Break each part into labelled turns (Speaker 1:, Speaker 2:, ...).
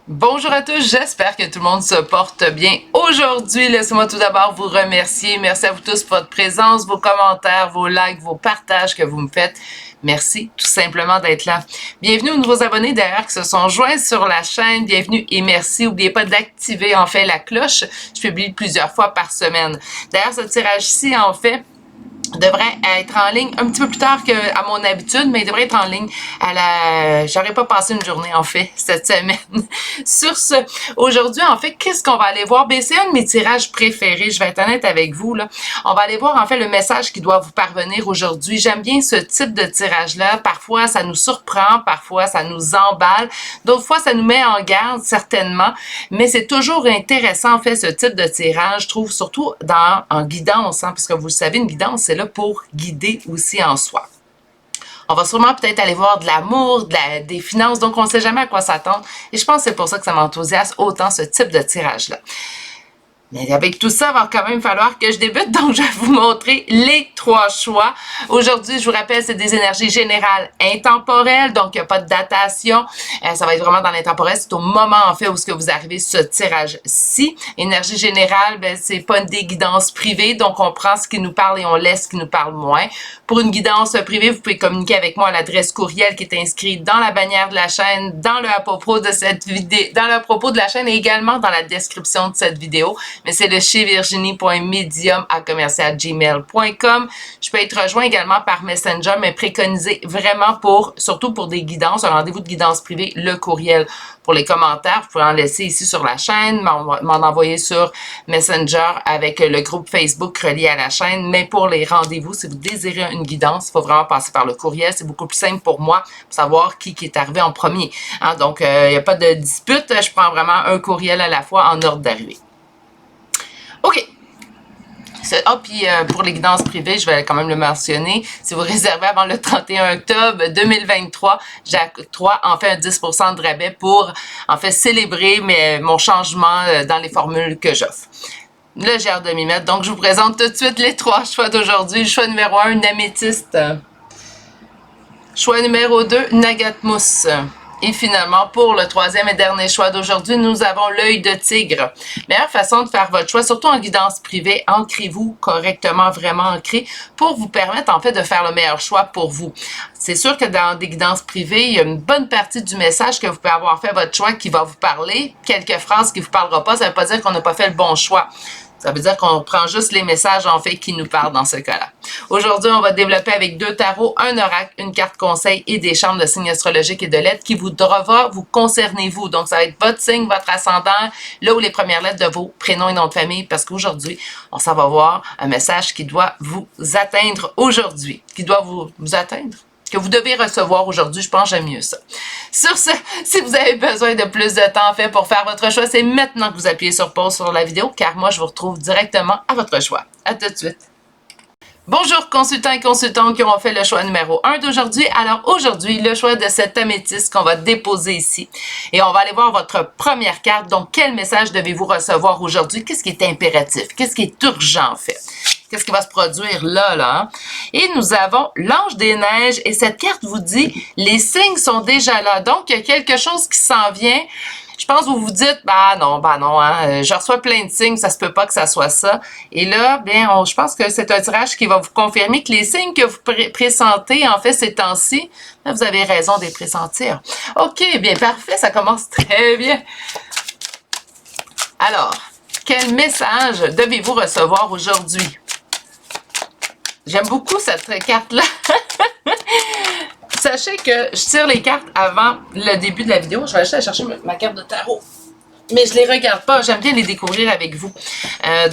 Speaker 1: Bonjour à tous, j'espère que tout le monde se porte bien. Aujourd'hui, laissez-moi tout d'abord vous remercier. Merci à vous tous pour votre présence, vos commentaires, vos likes, vos partages que vous me faites. Merci tout simplement d'être là. Bienvenue aux nouveaux abonnés d'ailleurs qui se sont joints sur la chaîne. Bienvenue et merci. N'oubliez pas d'activer en fait la cloche. Je publie plusieurs fois par semaine. D'ailleurs, ce tirage-ci en fait devrait être en ligne un petit peu plus tard qu'à mon habitude, mais il devrait être en ligne j'aurais pas passé une journée, en fait, cette semaine. Sur ce, aujourd'hui, en fait, qu'est-ce qu'on va aller voir? Ben, c'est un de mes tirages préférés, je vais être honnête avec vous, là. On va aller voir, en fait, le message qui doit vous parvenir aujourd'hui. J'aime bien ce type de tirage-là. Parfois, ça nous surprend, parfois, ça nous emballe. D'autres fois, ça nous met en garde, certainement. Mais c'est toujours intéressant, en fait, ce type de tirage, je trouve, surtout en guidance, hein, parce que vous le savez, une guidance, c'est là pour guider aussi en soi. On va sûrement peut-être aller voir de l'amour, des finances, donc on ne sait jamais à quoi s'attendre. Et je pense que c'est pour ça que ça m'enthousiasme autant ce type de tirage-là. Mais avec tout ça, il va quand même falloir que je débute, donc je vais vous montrer les 3 choix. Aujourd'hui, je vous rappelle, c'est des énergies générales intemporelles, donc il n'y a pas de datation. Ça va être vraiment dans l'intemporel, c'est au moment en fait où ce que vous arrivez ce tirage-ci. Énergie générale, ben, c'est pas des guidances privées, donc on prend ce qui nous parle et on laisse ce qui nous parle moins. Pour une guidance privée, vous pouvez communiquer avec moi à l'adresse courriel qui est inscrite dans la bannière de la chaîne, dans le à propos de cette vidéo, dans le à propos de la chaîne et également dans la description de cette vidéo. Mais c'est le chez virginie.medium@gmail.com. Je peux être rejoint également par Messenger, mais préconisé vraiment surtout pour des guidances, un rendez-vous de guidance privée, le courriel. Pour les commentaires, vous pouvez en laisser ici sur la chaîne, m'en envoyer sur Messenger avec le groupe Facebook relié à la chaîne. Mais pour les rendez-vous, si vous désirez une guidance, il faut vraiment passer par le courriel. C'est beaucoup plus simple pour moi pour savoir qui est arrivé en premier. Hein? Donc, il n'y a pas de dispute. Je prends vraiment un courriel à la fois en ordre d'arrivée. OK. Puis pour les guidances privées, je vais quand même le mentionner. Si vous réservez avant le 31 octobre 2023, j'octroie en fait un 10% de rabais pour en fait célébrer mon changement dans les formules que j'offre. Là, j'ai hâte de m'y mettre. Donc, je vous présente tout de suite les 3 choix d'aujourd'hui. Choix numéro 1, une améthyste. Choix numéro 2, une agate mousse. Et finalement, pour le 3e et dernier choix d'aujourd'hui, nous avons l'œil de tigre. Meilleure façon de faire votre choix, surtout en guidance privée, ancrez-vous correctement, vraiment ancré, pour vous permettre en fait de faire le meilleur choix pour vous. C'est sûr que dans des guidances privées, il y a une bonne partie du message que vous pouvez avoir fait votre choix qui va vous parler. Quelques phrases qui ne vous parleront pas, ça ne veut pas dire qu'on n'a pas fait le bon choix. Ça veut dire qu'on prend juste les messages, en fait, qui nous parlent dans ce cas-là. Aujourd'hui, on va développer avec 2 tarots, un oracle, une carte conseil et des chambres de signes astrologiques et de lettres qui devra vous concerner, vous. Donc, ça va être votre signe, votre ascendant, là où les premières lettres de vos prénoms et noms de famille, parce qu'aujourd'hui, on s'en va voir un message qui doit vous atteindre aujourd'hui. Qui doit vous atteindre? Que vous devez recevoir aujourd'hui, je pense que j'aime mieux ça. Sur ce, si vous avez besoin de plus de temps en fait pour faire votre choix, c'est maintenant que vous appuyez sur pause sur la vidéo, car moi, je vous retrouve directement à votre choix. À tout de suite. Bonjour consultants et consultantes qui auront fait le choix numéro 1 d'aujourd'hui. Alors aujourd'hui, le choix de cette améthyste qu'on va déposer ici. Et on va aller voir votre première carte. Donc, quel message devez-vous recevoir aujourd'hui? Qu'est-ce qui est impératif? Qu'est-ce qui est urgent en fait? Qu'est-ce qui va se produire là, hein? Et nous avons l'ange des neiges et cette carte vous dit, les signes sont déjà là. Donc, il y a quelque chose qui s'en vient. Je pense que vous vous dites, bah non, hein, je reçois plein de signes, ça se peut pas que ça soit ça. Et là, bien, je pense que c'est un tirage qui va vous confirmer que les signes que vous pressentez, en fait, ces temps-ci, vous avez raison de les pressentir. OK, bien, parfait, ça commence très bien. Alors, quel message devez-vous recevoir aujourd'hui? J'aime beaucoup cette carte-là. Sachez que je tire les cartes avant le début de la vidéo. Je vais aller chercher ma carte de tarot. Mais je les regarde pas. J'aime bien les découvrir avec vous.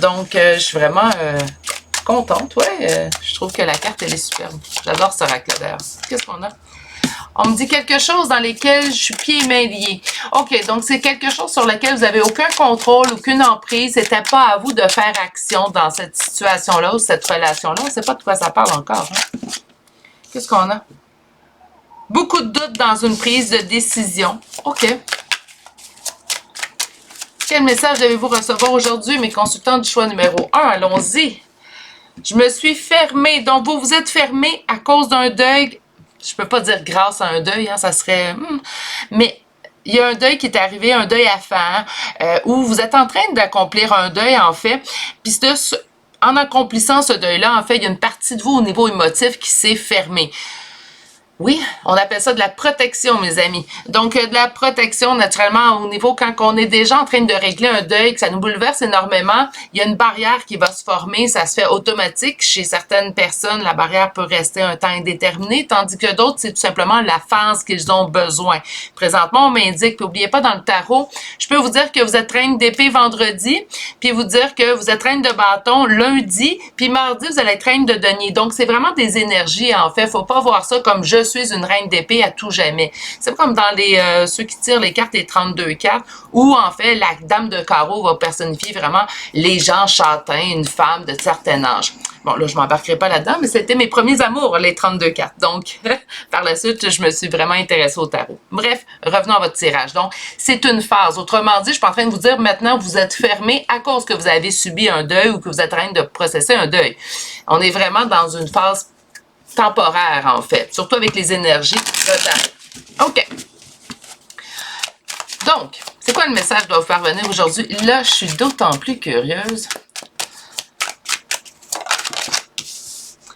Speaker 1: Donc, je suis vraiment contente. Ouais, je trouve que la carte, elle est superbe. J'adore ce rack-là, d'ailleurs. Qu'est-ce qu'on a? On me dit quelque chose dans lequel je suis pieds et mains liés. OK, donc c'est quelque chose sur lequel vous n'avez aucun contrôle, aucune emprise. C'était pas à vous de faire action dans cette situation-là ou cette relation-là. On ne sait pas de quoi ça parle encore. Hein? Qu'est-ce qu'on a? Beaucoup de doutes dans une prise de décision. OK. Quel message devez-vous recevoir aujourd'hui, mes consultants du choix numéro 1? Allons-y. Je me suis fermée. Donc, vous vous êtes fermé à cause d'un deuil. Je peux pas dire grâce à un deuil, hein, ça serait... Mais il y a un deuil qui est arrivé, un deuil à faire, où vous êtes en train d'accomplir un deuil, en fait, puis en accomplissant ce deuil-là, en fait, il y a une partie de vous au niveau émotif qui s'est fermée. Oui, on appelle ça de la protection, mes amis. Donc, de la protection, naturellement, au niveau quand on est déjà en train de régler un deuil, que ça nous bouleverse énormément, il y a une barrière qui va se former, ça se fait automatique. Chez certaines personnes, la barrière peut rester un temps indéterminé, tandis que d'autres, c'est tout simplement la phase qu'ils ont besoin. Présentement, on m'indique, puis n'oubliez pas dans le tarot, je peux vous dire que vous êtes reine d'épée vendredi, puis vous dire que vous êtes reine de bâton lundi, puis mardi, vous allez être reine de denier. Donc, c'est vraiment des énergies, en fait. Faut pas voir ça comme je suis une reine d'épée à tout jamais. C'est comme dans ceux qui tirent les cartes, les 32 cartes, où en fait la dame de carreau va personnifier vraiment les gens châtains, une femme de certain âge. Bon, là, je m'embarquerai pas là-dedans, mais c'était mes premiers amours, les 32 cartes. Donc, par la suite, je me suis vraiment intéressée au tarot. Bref, revenons à votre tirage. Donc, c'est une phase. Autrement dit, je suis pas en train de vous dire maintenant vous êtes fermé à cause que vous avez subi un deuil ou que vous êtes en train de processer un deuil. On est vraiment dans une phase temporaire, en fait, surtout avec les énergies de tarot. OK. Donc, c'est quoi le message qui doit vous parvenir aujourd'hui? Là, je suis d'autant plus curieuse.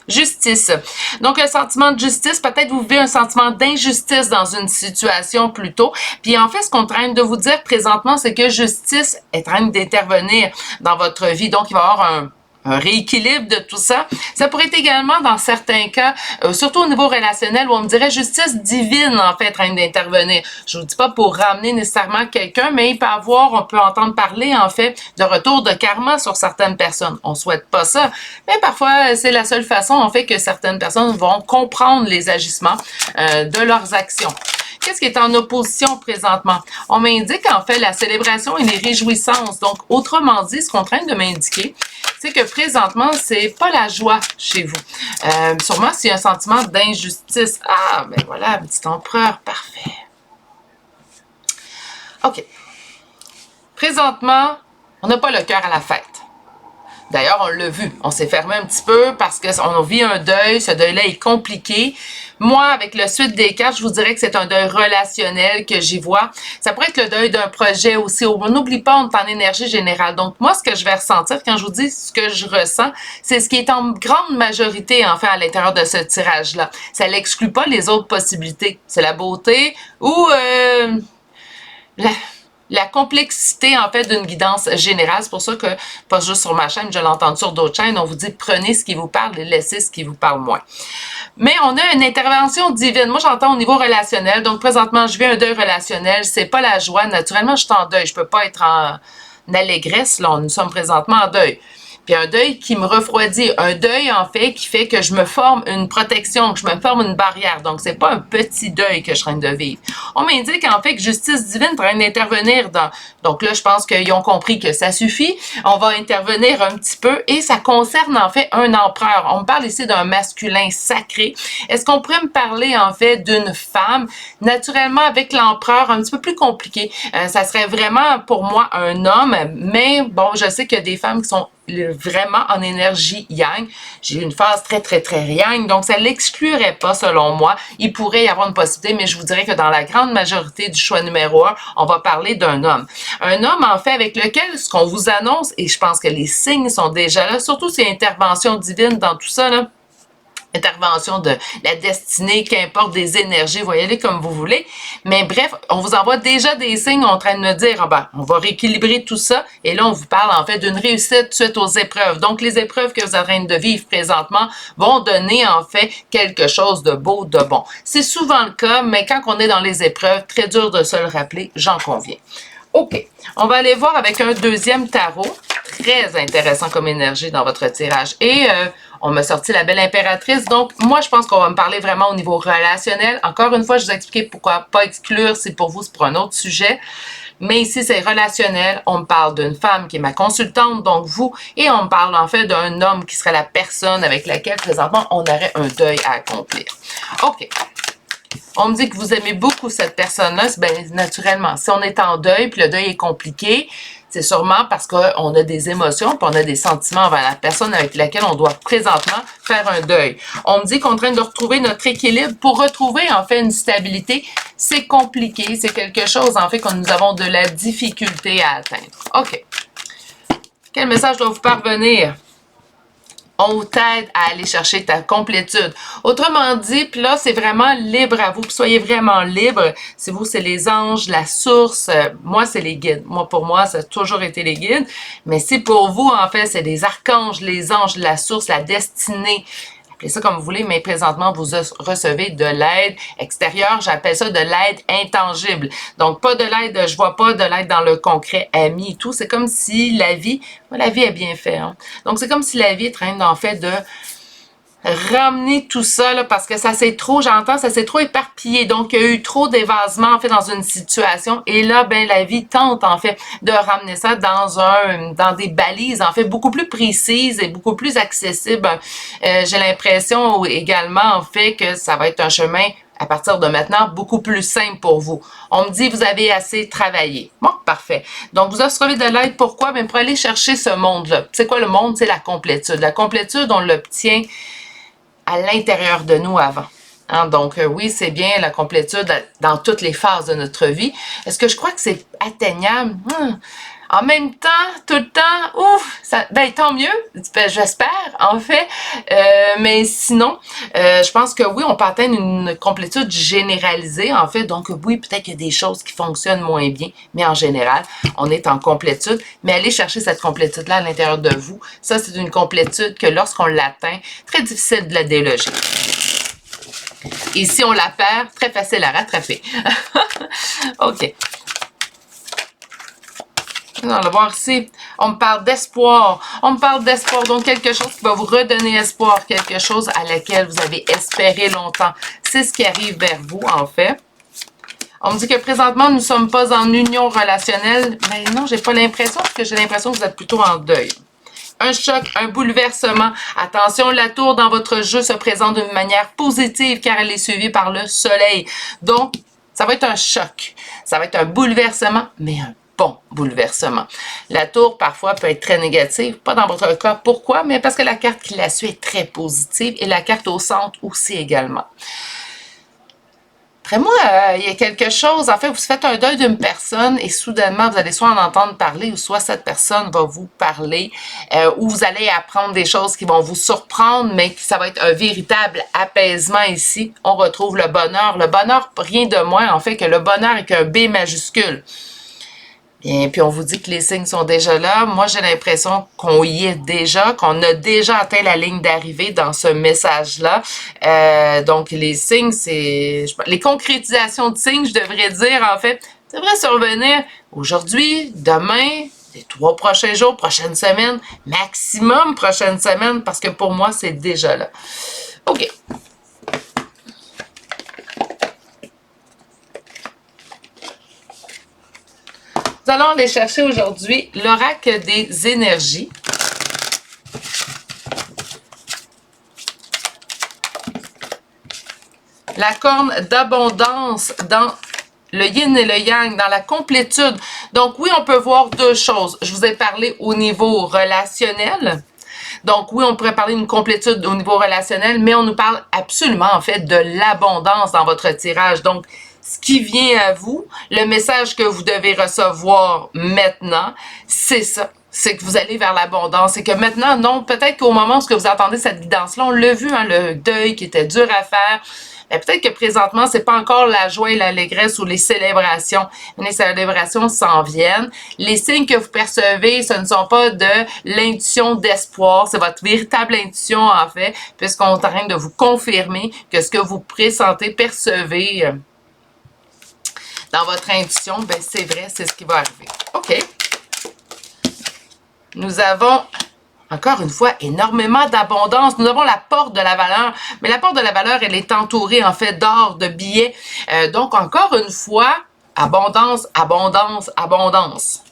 Speaker 1: Justice. Donc, un sentiment de justice, peut-être vous vivez un sentiment d'injustice dans une situation plutôt. Puis en fait, ce qu'on est en train de vous dire présentement, c'est que justice est en train d'intervenir dans votre vie. Donc, il va y avoir un rééquilibre de tout ça. Ça pourrait être également, dans certains cas, surtout au niveau relationnel, où on me dirait justice divine, en fait, en train d'intervenir. Je vous dis pas pour ramener nécessairement quelqu'un, mais il peut avoir, on peut entendre parler, en fait, de retour de karma sur certaines personnes. On souhaite pas ça, mais parfois, c'est la seule façon, en fait, que certaines personnes vont comprendre les agissements de leurs actions. Qu'est-ce qui est en opposition présentement? On m'indique en fait la célébration et les réjouissances. Donc, autrement dit, ce qu'on est en train de m'indiquer, c'est que présentement, c'est pas la joie chez vous. Sûrement, s'il y a un sentiment d'injustice. Ah, ben voilà, petit empereur, parfait. OK. Présentement, on n'a pas le cœur à la fête. D'ailleurs, on l'a vu, on s'est fermé un petit peu parce qu'on vit un deuil, ce deuil-là est compliqué. Moi, avec le suite des cartes, je vous dirais que c'est un deuil relationnel que j'y vois. Ça pourrait être le deuil d'un projet aussi. On n'oublie pas, on est en énergie générale. Donc, moi, ce que je vais ressentir quand je vous dis ce que je ressens, c'est ce qui est en grande majorité, en fait, à l'intérieur de ce tirage-là. Ça n'exclut pas les autres possibilités. C'est la beauté ou la complexité, en fait, d'une guidance générale. C'est pour ça que, pas juste sur ma chaîne, je l'entends sur d'autres chaînes, on vous dit prenez ce qui vous parle et laissez ce qui vous parle moins. Mais on a une intervention divine. Moi, j'entends au niveau relationnel. Donc, présentement, je vis un deuil relationnel. C'est pas la joie. Naturellement, je suis en deuil. Je peux pas être en allégresse. Là, nous sommes présentement en deuil. Puis un deuil qui me refroidit, un deuil en fait qui fait que je me forme une protection, que je me forme une barrière. Donc c'est pas un petit deuil que je suis en train de vivre. On m'indique en fait que justice divine est en train d'intervenir dans. Donc là, je pense qu'ils ont compris que ça suffit. On va intervenir un petit peu et ça concerne en fait un empereur. On me parle ici d'un masculin sacré. Est-ce qu'on pourrait me parler en fait d'une femme? Naturellement, avec l'empereur, un petit peu plus compliqué. Ça serait vraiment pour moi un homme, mais bon, je sais qu'il y a des femmes qui sont vraiment en énergie yang. J'ai une phase très yang, donc ça l'exclurait pas selon moi. Il pourrait y avoir une possibilité, mais je vous dirais que dans la grande majorité du choix numéro 1, on va parler d'un homme. Un homme, en fait, avec lequel ce qu'on vous annonce, et je pense que les signes sont déjà là, surtout s'il y a intervention divine dans tout ça, là, intervention de la destinée, qu'importe des énergies, voyez-les comme vous voulez. Mais bref, on vous envoie déjà des signes, on est en train de me dire, ah ben, on va rééquilibrer tout ça. Et là, on vous parle en fait d'une réussite suite aux épreuves. Donc, les épreuves que vous êtes en train de vivre présentement vont donner en fait quelque chose de beau, de bon. C'est souvent le cas, mais quand on est dans les épreuves, très dur de se le rappeler, j'en conviens. OK, on va aller voir avec un deuxième tarot. Très intéressant comme énergie dans votre tirage. Et on m'a sorti la belle impératrice. Donc, moi, je pense qu'on va me parler vraiment au niveau relationnel. Encore une fois, je vous ai expliqué pourquoi pas exclure. C'est pour vous, c'est pour un autre sujet. Mais ici, c'est relationnel. On me parle d'une femme qui est ma consultante, donc vous. Et on me parle en fait d'un homme qui serait la personne avec laquelle, présentement, on aurait un deuil à accomplir. OK. On me dit que vous aimez beaucoup cette personne-là. Bien, naturellement, si on est en deuil, puis le deuil est compliqué, c'est sûrement parce qu'on a des émotions, puis on a des sentiments envers la personne avec laquelle on doit présentement faire un deuil. On me dit qu'on est en train de retrouver notre équilibre pour retrouver en fait une stabilité. c'est compliqué, c'est quelque chose en fait que nous avons de la difficulté à atteindre. OK. Quel message doit vous parvenir? On t'aide à aller chercher ta complétude. Autrement dit, puis là, c'est vraiment libre à vous. Puis soyez vraiment libre. Si vous, c'est les anges, la source. Moi, c'est les guides. Moi, pour moi, ça a toujours été les guides. Mais si pour vous, en fait, c'est les archanges, les anges, la source, la destinée. Appelez ça comme vous voulez, mais présentement, vous recevez de l'aide extérieure. J'appelle ça de l'aide intangible. Donc, pas de l'aide, je vois pas de l'aide dans le concret, amis et tout. C'est comme si la vie est bien faite. Hein? Donc, c'est comme si la vie est en train, en fait, de ramener tout ça, là, parce que ça s'est trop, j'entends, ça s'est trop éparpillé. Donc, il y a eu trop d'évasement, en fait, dans une situation. Et là, ben, la vie tente, en fait, de ramener ça dans des balises, en fait, beaucoup plus précises et beaucoup plus accessibles. J'ai l'impression également, en fait, que ça va être un chemin à partir de maintenant, beaucoup plus simple pour vous. On me dit, vous avez assez travaillé. Bon, parfait. Donc, vous recevez de l'aide. Pourquoi? Bien, pour aller chercher ce monde-là. C'est quoi le monde? C'est la complétude. La complétude, on l'obtient à l'intérieur de nous avant. Hein? Donc, oui, c'est bien la complétude dans toutes les phases de notre vie. Est-ce que je crois que c'est atteignable? En même temps, tout le temps, ouf, ça, ben tant mieux, ben, j'espère, en fait. Mais sinon, je pense que oui, on peut atteindre une complétude généralisée, en fait. Donc oui, peut-être qu'il y a des choses qui fonctionnent moins bien, mais en général, on est en complétude. Mais allez chercher cette complétude-là à l'intérieur de vous. Ça, c'est une complétude que lorsqu'on l'atteint, très difficile de la déloger. Et si on la perd, très facile à rattraper. OK. On va voir ici. On me parle d'espoir. On me parle d'espoir. Donc, quelque chose qui va vous redonner espoir. Quelque chose à laquelle vous avez espéré longtemps. C'est ce qui arrive vers vous, en fait. On me dit que présentement, nous ne sommes pas en union relationnelle. Mais non, j'ai pas l'impression, parce que j'ai l'impression que vous êtes plutôt en deuil. Un choc, un bouleversement. Attention, la tour dans votre jeu se présente d'une manière positive car elle est suivie par le soleil. Donc, ça va être un choc. Ça va être un bouleversement, mais un bon bouleversement. La tour, parfois, peut être très négative. Pas dans votre cas. Pourquoi? Mais parce que la carte qui la suit est très positive et la carte au centre aussi également. Après moi, il y a quelque chose, en fait, vous faites un deuil d'une personne et soudainement, vous allez soit en entendre parler ou soit cette personne va vous parler ou vous allez apprendre des choses qui vont vous surprendre, mais ça va être un véritable apaisement ici. On retrouve le bonheur. Le bonheur, rien de moins, en fait, que le bonheur avec un B majuscule. Et puis, on vous dit que les signes sont déjà là. Moi, j'ai l'impression qu'on y est déjà, qu'on a déjà atteint la ligne d'arrivée dans ce message-là. Donc, les signes, c'est... Les concrétisations de signes, je devrais dire, en fait, devraient survenir aujourd'hui, demain, les 3 prochains jours, prochaine semaine, maximum prochaine semaine, parce que pour moi, c'est déjà là. OK. Nous allons aller chercher aujourd'hui l'oracle des énergies. La corne d'abondance dans le yin et le yang, dans la complétude. Donc oui, on peut voir deux choses. Je vous ai parlé au niveau relationnel. Donc oui, on pourrait parler d'une complétude au niveau relationnel, mais on nous parle absolument en fait de l'abondance dans votre tirage. Donc, ce qui vient à vous, le message que vous devez recevoir maintenant, c'est ça. C'est que vous allez vers l'abondance. C'est que maintenant, non, peut-être qu'au moment où vous attendez cette guidance-là, on l'a vu, hein, le deuil qui était dur à faire. Mais peut-être que présentement, c'est pas encore la joie et l'allégresse ou les célébrations. Les célébrations s'en viennent. Les signes que vous percevez, ce ne sont pas de l'intuition d'espoir. C'est votre véritable intuition, en fait, puisqu'on est en train de vous confirmer que ce que vous pressentez, percevez dans votre intuition, ben c'est vrai, c'est ce qui va arriver. OK. Nous avons, encore une fois, énormément d'abondance. Nous avons la porte de la valeur, mais la porte de la valeur, elle est entourée, en fait, d'or, de billets. Donc, encore une fois, abondance, abondance, abondance.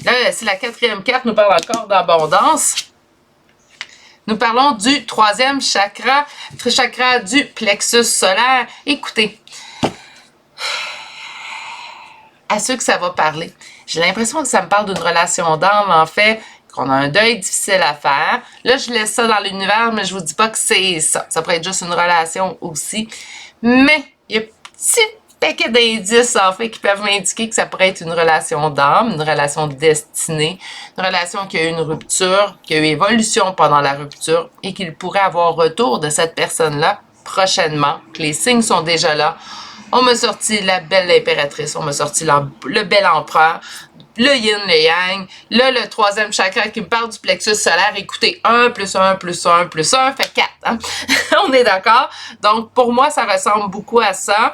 Speaker 1: Là, si la 4e carte nous parle encore d'abondance, nous parlons du 3e chakra, chakra du plexus solaire. Écoutez, à ceux que ça va parler, j'ai l'impression que ça me parle d'une relation d'âme, en fait, qu'on a un deuil difficile à faire. Là, je laisse ça dans l'univers, mais je vous dis pas que c'est ça. Ça pourrait être juste une relation aussi. Mais il y a un petit paquet d'indices, en fait, qui peuvent m'indiquer que ça pourrait être une relation d'âme, une relation de destinée, une relation qui a eu une rupture, qui a eu évolution pendant la rupture et qu'il pourrait avoir retour de cette personne-là prochainement. Que les signes sont déjà là. On m'a sorti la belle impératrice, on m'a sorti le bel empereur, le yin, le yang. Là, le troisième chakra qui me parle du plexus solaire. Écoutez, 1 plus 1 plus 1 plus 1 fait 4. Hein? On est d'accord? Donc, pour moi, ça ressemble beaucoup à ça.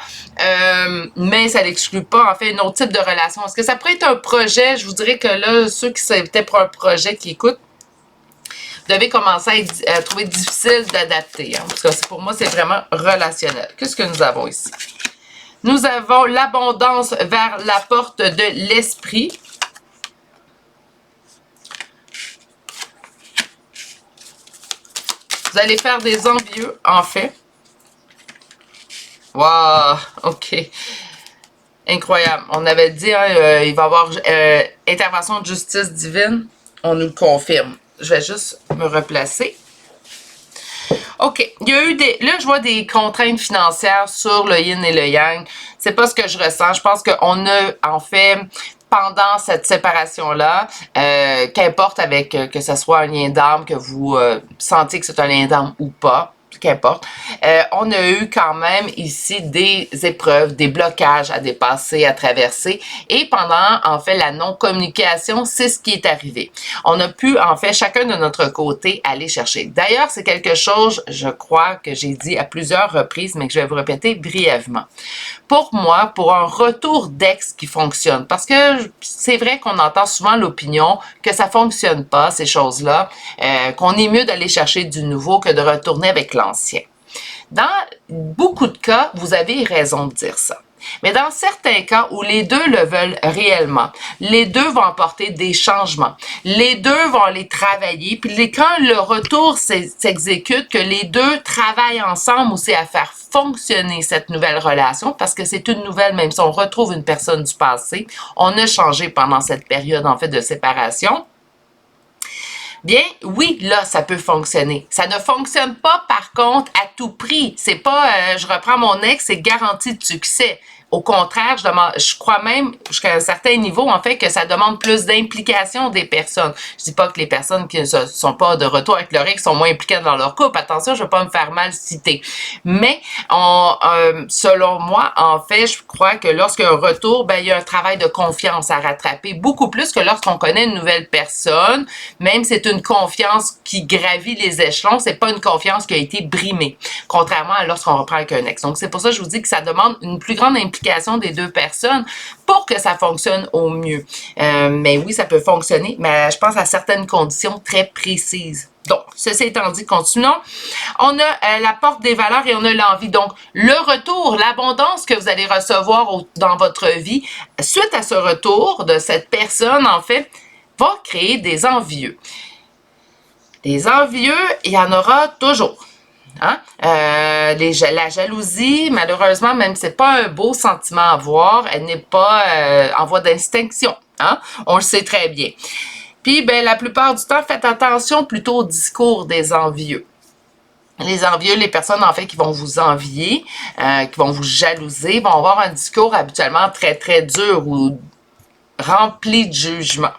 Speaker 1: Mais ça n'exclut pas, en fait, un autre type de relation. Est-ce que ça pourrait être un projet? Je vous dirais que là, ceux qui c'était pour un projet qui écoutent, vous devez commencer à trouver difficile d'adapter. Hein? Parce que pour moi, c'est vraiment relationnel. Qu'est-ce que nous avons ici? Nous avons l'abondance vers la porte de l'esprit. Vous allez faire des envieux, en fait. Wow, OK. Incroyable. On avait dit, hein, il va y avoir intervention de justice divine. On nous le confirme. Je vais juste me replacer. OK. Il y a eu des... Là, je vois des contraintes financières sur le yin et le yang. C'est pas ce que je ressens. Je pense qu'on a, en fait, pendant cette séparation-là, qu'importe avec que ce soit un lien d'âme, que vous sentiez que c'est un lien d'âme ou pas, qu'importe, on a eu quand même ici des épreuves, des blocages à dépasser, à traverser. Et pendant, en fait, la non-communication, c'est ce qui est arrivé. On a pu, en fait, chacun de notre côté, aller chercher. D'ailleurs, c'est quelque chose, je crois, que j'ai dit à plusieurs reprises, mais que je vais vous répéter brièvement. Pour moi, pour un retour d'ex qui fonctionne, parce que c'est vrai qu'on entend souvent l'opinion que ça fonctionne pas, ces choses-là, qu'on est mieux d'aller chercher du nouveau que de retourner avec l'ancien. Dans beaucoup de cas, vous avez raison de dire ça. Mais dans certains cas où les deux le veulent réellement, les deux vont apporter des changements. Les deux vont les travailler. Puis quand le retour s'exécute, que les deux travaillent ensemble aussi à faire fonctionner cette nouvelle relation, parce que c'est une nouvelle, même si on retrouve une personne du passé, on a changé pendant cette période en fait de séparation. Bien, oui, là, ça peut fonctionner. Ça ne fonctionne pas, par contre, à tout prix. C'est pas, je reprends mon ex, c'est garantie de succès. Au contraire, je crois même, jusqu'à un certain niveau, en fait, que ça demande plus d'implication des personnes. Je dis pas que les personnes qui ne sont pas de retour avec leur ex sont moins impliquées dans leur couple. Attention, je vais pas me faire mal citer. Mais, selon moi, en fait, je crois que lorsqu'il y a un retour, ben, il y a un travail de confiance à rattraper. Beaucoup plus que lorsqu'on connaît une nouvelle personne. Même si c'est une confiance qui gravit les échelons, c'est pas une confiance qui a été brimée. Contrairement à lorsqu'on reprend avec un ex. Donc, c'est pour ça que je vous dis que ça demande une plus grande implication des deux personnes pour que ça fonctionne au mieux. Mais oui, ça peut fonctionner, mais je pense à certaines conditions très précises. Donc, ceci étant dit, continuons. On a la porte des valeurs et on a l'envie. Donc, le retour, l'abondance que vous allez recevoir dans votre vie, suite à ce retour de cette personne, en fait, va créer des envieux. Des envieux, il y en aura toujours. Hein? La jalousie, malheureusement, même si c'est pas un beau sentiment à avoir, elle n'est pas en voie d'extinction. Hein? On le sait très bien. Puis, ben, la plupart du temps, faites attention plutôt au discours des envieux. Les envieux, les personnes en fait qui vont vous envier, qui vont vous jalouser, vont avoir un discours habituellement très, très dur ou rempli de jugement.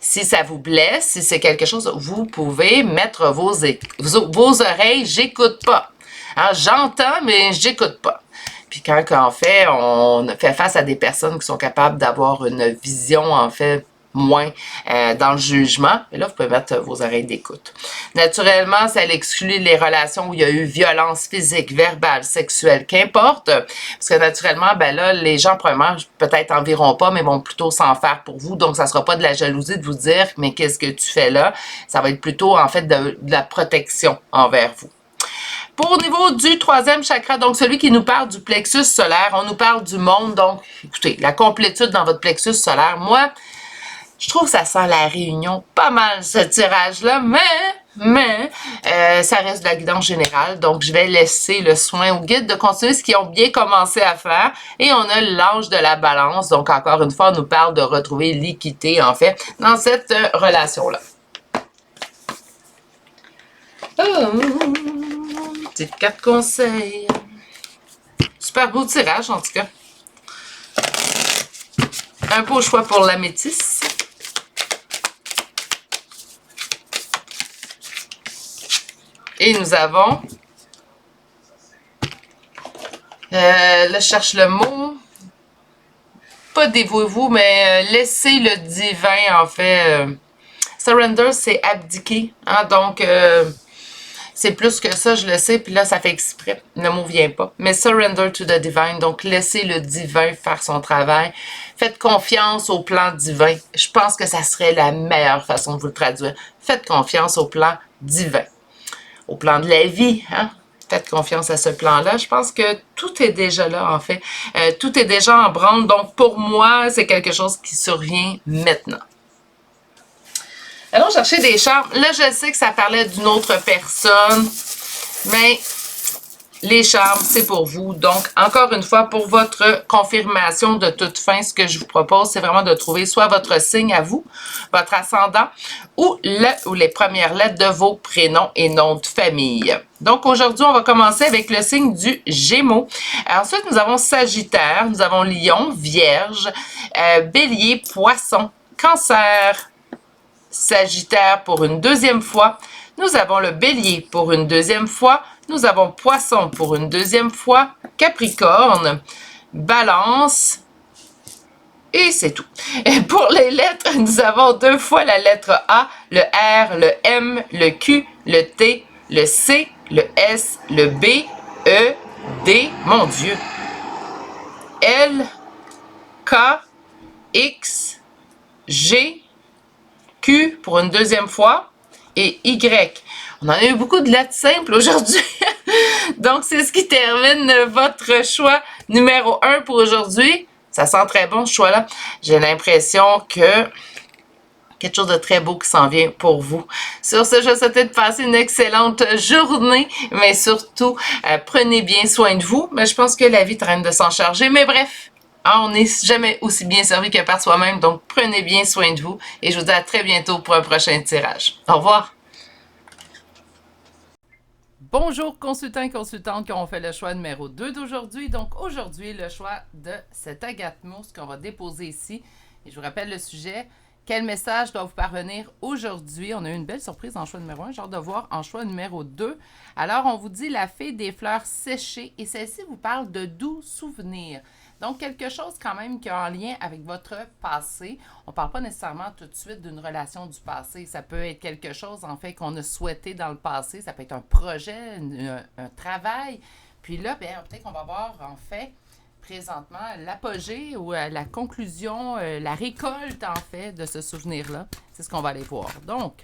Speaker 1: Si ça vous blesse, si c'est quelque chose, vous pouvez mettre vos oreilles, j'écoute pas. Hein, j'entends, mais j'écoute pas. Puis quand en fait, on fait face à des personnes qui sont capables d'avoir une vision, en fait, moins dans le jugement, et là, vous pouvez mettre vos oreilles d'écoute. Naturellement, ça exclut les relations où il y a eu violence physique, verbale, sexuelle, qu'importe, parce que naturellement, ben là, les gens, premièrement, peut-être en verront pas, mais vont plutôt s'en faire pour vous, donc ça sera pas de la jalousie de vous dire, mais qu'est-ce que tu fais là? Ça va être plutôt, en fait, de la protection envers vous. Pour au niveau du troisième chakra, donc celui qui nous parle du plexus solaire, on nous parle du monde, donc, écoutez, la complétude dans votre plexus solaire, moi, je trouve que ça sent la réunion pas mal, ce tirage-là, mais ça reste de la guidance générale. Donc, je vais laisser le soin au guide de continuer ce qu'ils ont bien commencé à faire. Et on a l'ange de la balance. Donc, encore une fois, on nous parle de retrouver l'équité, en fait, dans cette relation-là. Oh, petite carte conseil. Super beau tirage, en tout cas. Un beau choix pour la métisse. Et nous avons... là, je cherche le mot. Pas dévouez-vous, mais laissez le divin, en fait. Surrender, c'est abdiquer. Hein? Donc, c'est plus que ça, je le sais. Puis là, ça fait exprès. Le mot vient pas. Mais surrender to the divine. Donc, laissez le divin faire son travail. Faites confiance au plan divin. Je pense que ça serait la meilleure façon de vous le traduire. Faites confiance au plan divin. Au plan de la vie, hein? Faites confiance à ce plan-là. Je pense que tout est déjà là, en fait. Tout est déjà en branle. Donc, pour moi, c'est quelque chose qui survient maintenant. Allons chercher des charmes. Là, je sais que ça parlait d'une autre personne, mais les charmes, c'est pour vous. Donc, encore une fois, pour votre confirmation de toute fin, ce que je vous propose, c'est vraiment de trouver soit votre signe à vous, votre ascendant, ou les premières lettres de vos prénoms et noms de famille. Donc, aujourd'hui, on va commencer avec le signe du Gémeaux. Ensuite, nous avons Sagittaire, nous avons Lion, Vierge, Bélier, Poisson, Cancer, Sagittaire pour une deuxième fois. Nous avons le Bélier pour une deuxième fois. Nous avons Poisson pour une deuxième fois. Capricorne, Balance. Et c'est tout. Et pour les lettres, nous avons deux fois la lettre A, le R, le M, le Q, le T, le C, le S, le B, E, D, mon Dieu, L, K, X, G, Q pour une deuxième fois et Y. On en a eu beaucoup de lettres simples aujourd'hui. Donc, c'est ce qui termine votre choix numéro 1 pour aujourd'hui. Ça sent très bon, ce choix-là. J'ai l'impression que quelque chose de très beau qui s'en vient pour vous. Sur ce, je vous souhaite de passer une excellente journée, mais surtout, prenez bien soin de vous. Mais je pense que la vie traîne de s'en charger. Mais bref, on n'est jamais aussi bien servi que par soi-même, donc prenez bien soin de vous et je vous dis à très bientôt pour un prochain tirage. Au revoir! Bonjour consultants et consultantes qui ont fait le choix numéro 2 d'aujourd'hui. Donc aujourd'hui, le choix de cette agate mousse qu'on va déposer ici. Et je vous rappelle le sujet. Quel message doit vous parvenir aujourd'hui? On a eu une belle surprise en choix numéro 1, j'ai hâte de voir en choix numéro 2. Alors, on vous dit la fée des fleurs séchées et celle-ci vous parle de doux souvenirs. Donc, quelque chose quand même qui a un lien avec votre passé. On ne parle pas nécessairement tout de suite d'une relation du passé. Ça peut être quelque chose, en fait, qu'on a souhaité dans le passé. Ça peut être un projet, un travail. Puis là, bien, peut-être qu'on va voir, en fait, présentement, l'apogée ou la conclusion, la récolte, en fait, de ce souvenir-là. C'est ce qu'on va aller voir. Donc,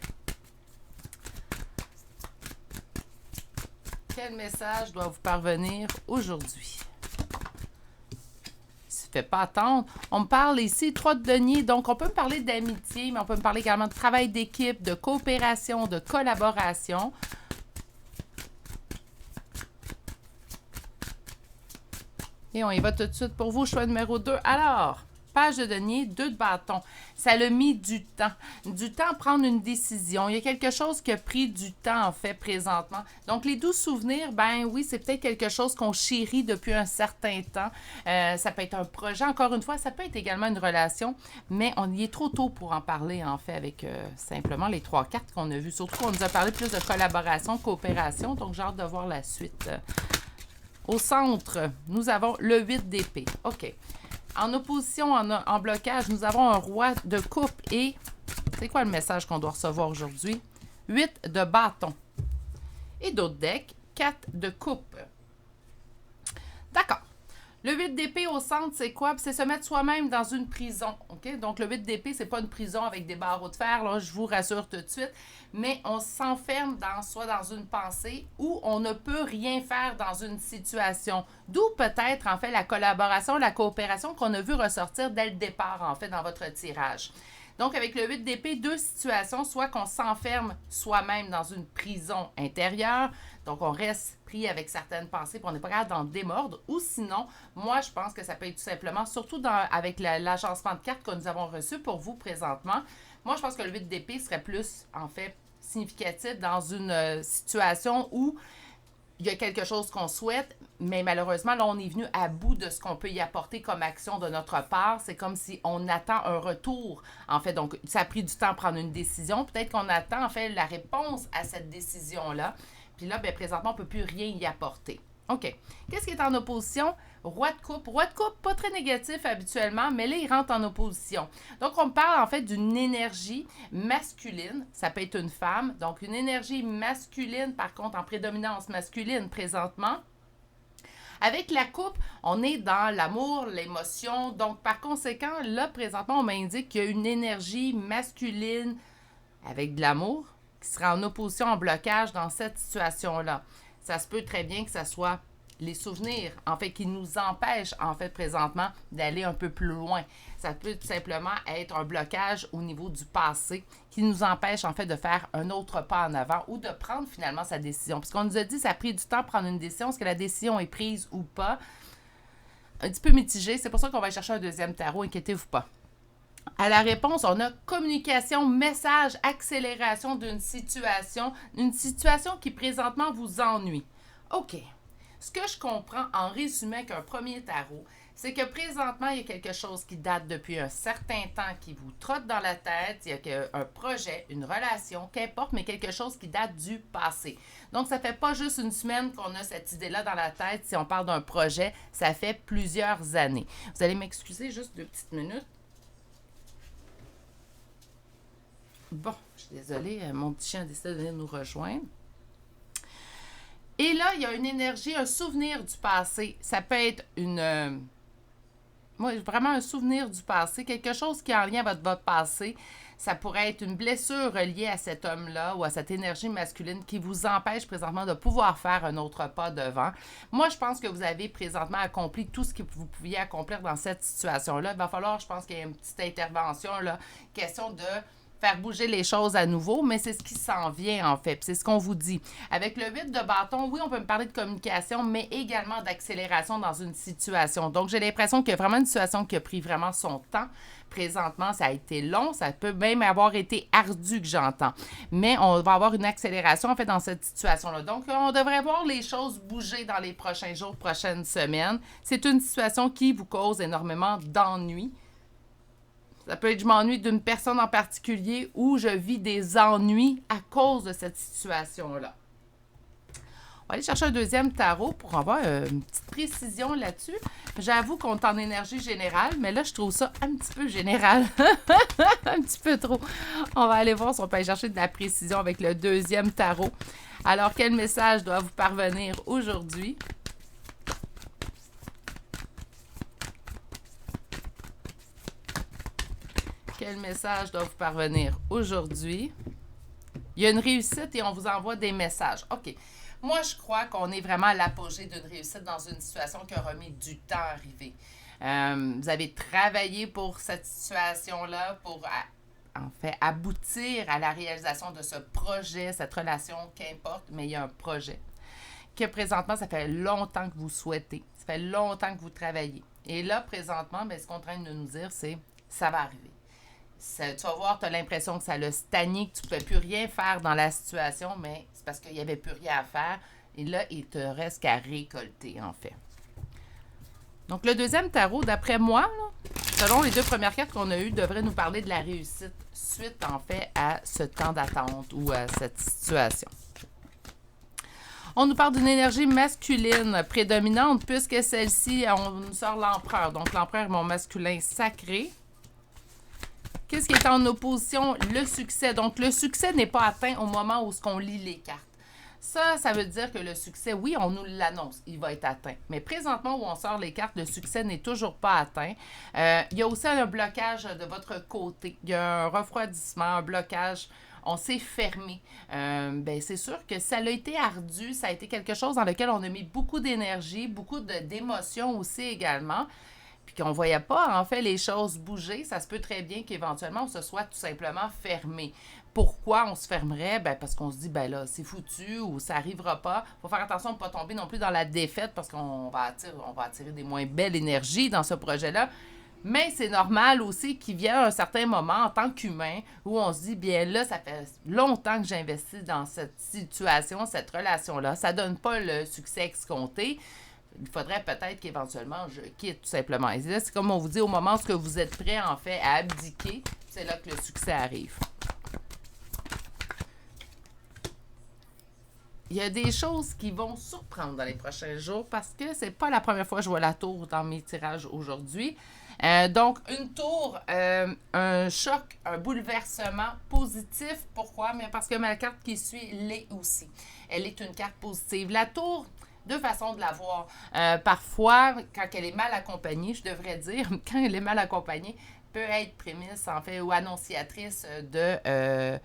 Speaker 1: quel message doit vous parvenir aujourd'hui? Fait pas attendre. On me parle ici, 3 de denier, donc on peut me parler d'amitié, mais on peut me parler également de travail d'équipe, de coopération, de collaboration. Et on y va tout de suite pour vous, choix numéro 2. Alors, page de denier, 2 de bâton. Ça l'a mis du temps. Du temps à prendre une décision. Il y a quelque chose qui a pris du temps, en fait, présentement. Donc, les doux souvenirs, ben oui, c'est peut-être quelque chose qu'on chérit depuis un certain temps. Ça peut être un projet, encore une fois, ça peut être également une relation, mais on y est trop tôt pour en parler, en fait, avec simplement les 3 cartes qu'on a vues. Surtout qu'on nous a parlé plus de collaboration, coopération, donc j'ai hâte de voir la suite. Au centre, nous avons le 8 d'épée. OK. En opposition, en blocage, nous avons un roi de coupe et... C'est quoi le message qu'on doit recevoir aujourd'hui? 8 de bâton. Et d'autres decks, 4 de coupe. D'accord. Le 8 d'épée au centre, c'est quoi? C'est se mettre soi-même dans une prison. OK? Donc, le 8 d'épée, c'est pas une prison avec des barreaux de fer, là, je vous rassure tout de suite. Mais on s'enferme soit dans une pensée où on ne peut rien faire dans une situation. D'où peut-être, en fait, la collaboration, la coopération qu'on a vu ressortir dès le départ, en fait, dans votre tirage. Donc, avec le 8 d'épée, 2 situations, soit qu'on s'enferme soi-même dans une prison intérieure, donc on reste pris avec certaines pensées, puis on n'est pas capable d'en démordre, ou sinon, moi, je pense que ça peut être tout simplement, surtout avec l'agencement de cartes que nous avons reçu pour vous présentement, moi, je pense que le 8 d'épée serait plus, en fait, significatif dans une situation où il y a quelque chose qu'on souhaite, mais malheureusement, là, on est venu à bout de ce qu'on peut y apporter comme action de notre part. C'est comme si on attend un retour, en fait. Donc, ça a pris du temps à prendre une décision. Peut-être qu'on attend, en fait, la réponse à cette décision-là. Puis là, présentement, on ne peut plus rien y apporter. OK. Qu'est-ce qui est en opposition? Roi de coupe. Roi de coupe, pas très négatif habituellement, mais là, il rentre en opposition. Donc, on parle en fait d'une énergie masculine. Ça peut être une femme. Donc, une énergie masculine, par contre, en prédominance masculine présentement. Avec la coupe, on est dans l'amour, l'émotion. Donc, par conséquent, là, présentement, on m'indique qu'il y a une énergie masculine avec de l'amour qui sera en opposition, en blocage dans cette situation-là. Ça se peut très bien que ça soit les souvenirs, en fait, qui nous empêchent, en fait, présentement, d'aller un peu plus loin. Ça peut tout simplement être un blocage au niveau du passé qui nous empêche, en fait, de faire un autre pas en avant ou de prendre finalement sa décision. Parce qu'on nous a dit que ça a pris du temps de prendre une décision. Est-ce que la décision est prise ou pas? Un petit peu mitigé. C'est pour ça qu'on va chercher un deuxième tarot. Inquiétez-vous pas. À la réponse, on a communication, message, accélération d'une situation, une situation qui présentement vous ennuie. OK. Ce que je comprends en résumé avec un premier tarot, c'est que présentement, il y a quelque chose qui date depuis un certain temps qui vous trotte dans la tête. Il y a un projet, une relation, qu'importe, mais quelque chose qui date du passé. Donc, ça ne fait pas juste une semaine qu'on a cette idée-là dans la tête. Si on parle d'un projet, ça fait plusieurs années. Vous allez m'excuser juste 2 petites minutes. Bon, je suis désolée, mon petit chien a décidé de venir nous rejoindre. Et là, il y a une énergie, un souvenir du passé. Ça peut être vraiment un souvenir du passé, quelque chose qui est en lien avec votre passé. Ça pourrait être une blessure reliée à cet homme-là ou à cette énergie masculine qui vous empêche présentement de pouvoir faire un autre pas devant. Moi, je pense que vous avez présentement accompli tout ce que vous pouviez accomplir dans cette situation-là. Il va falloir, je pense qu'il y ait une petite intervention, là, question de faire bouger les choses à nouveau, mais c'est ce qui s'en vient, en fait. Puis c'est ce qu'on vous dit. Avec le 8 de bâton, oui, on peut me parler de communication, mais également d'accélération dans une situation. Donc, j'ai l'impression qu'il y a vraiment une situation qui a pris vraiment son temps. Présentement, ça a été long, ça peut même avoir été ardu que j'entends. Mais on va avoir une accélération, en fait, dans cette situation-là. Donc, on devrait voir les choses bouger dans les prochains jours, prochaines semaines. C'est une situation qui vous cause énormément d'ennuis. Ça peut être je m'ennuie d'une personne en particulier ou je vis des ennuis à cause de cette situation-là. On va aller chercher un deuxième tarot pour avoir une petite précision là-dessus. J'avoue qu'on est en énergie générale, mais là, je trouve ça un petit peu général. Un petit peu trop. On va aller voir si on peut aller chercher de la précision avec le deuxième tarot. Alors, quel message doit vous parvenir aujourd'hui? Quel message doit vous parvenir aujourd'hui? Il y a une réussite et on vous envoie des messages. OK. Moi, je crois qu'on est vraiment à l'apogée d'une réussite dans une situation qui aura mis du temps à arriver. Vous avez travaillé pour cette situation-là, pour en fait aboutir à la réalisation de ce projet, cette relation, qu'importe, mais il y a un projet que présentement, ça fait longtemps que vous souhaitez. Ça fait longtemps que vous travaillez. Et là, présentement, ce qu'on est en train de nous dire, c'est ça va arriver. Tu vas voir, tu as l'impression que ça l'a stagné, que tu ne pouvais plus rien faire dans la situation, mais c'est parce qu'il n'y avait plus rien à faire. Et là, il te reste qu'à récolter, en fait. Donc, le deuxième tarot, d'après moi, là, selon les 2 premières cartes qu'on a eues, devrait nous parler de la réussite suite, en fait, à ce temps d'attente ou à cette situation. On nous parle d'une énergie masculine prédominante, puisque celle-ci, on nous sort l'empereur. Donc, l'empereur est mon masculin sacré. Qu'est-ce qui est en opposition? Le succès. Donc, le succès n'est pas atteint au moment où on lit les cartes. Ça veut dire que le succès, oui, on nous l'annonce, il va être atteint. Mais présentement, où on sort les cartes, le succès n'est toujours pas atteint. Il y a aussi un blocage de votre côté. Il y a un refroidissement, un blocage. On s'est fermé. C'est sûr que ça a été ardu. Ça a été quelque chose dans lequel on a mis beaucoup d'énergie, beaucoup d'émotions aussi également. Puis qu'on ne voyait pas, en fait, les choses bouger, ça se peut très bien qu'éventuellement, on se soit tout simplement fermé. Pourquoi on se fermerait? Parce qu'on se dit, là, c'est foutu ou ça n'arrivera pas. Il faut faire attention de ne pas tomber non plus dans la défaite parce qu'on va attirer des moins belles énergies dans ce projet-là. Mais c'est normal aussi qu'il vienne un certain moment en tant qu'humain où on se dit, bien là, ça fait longtemps que j'investis dans cette situation, cette relation-là. Ça donne pas le succès escompté. Il faudrait peut-être qu'éventuellement, je quitte tout simplement. Et là, c'est comme on vous dit, au moment où vous êtes prêt, en fait, à abdiquer, c'est là que le succès arrive. Il y a des choses qui vont surprendre dans les prochains jours parce que c'est pas la première fois que je vois la tour dans mes tirages aujourd'hui. Donc, une tour, un choc, un bouleversement positif. Pourquoi? Mais parce que ma carte qui suit l'est aussi. Elle est une carte positive. La tour, deux façons de la voir. Parfois, quand elle est mal accompagnée, je devrais dire, quand elle est mal accompagnée, peut être prémisse, en fait, ou annonciatrice de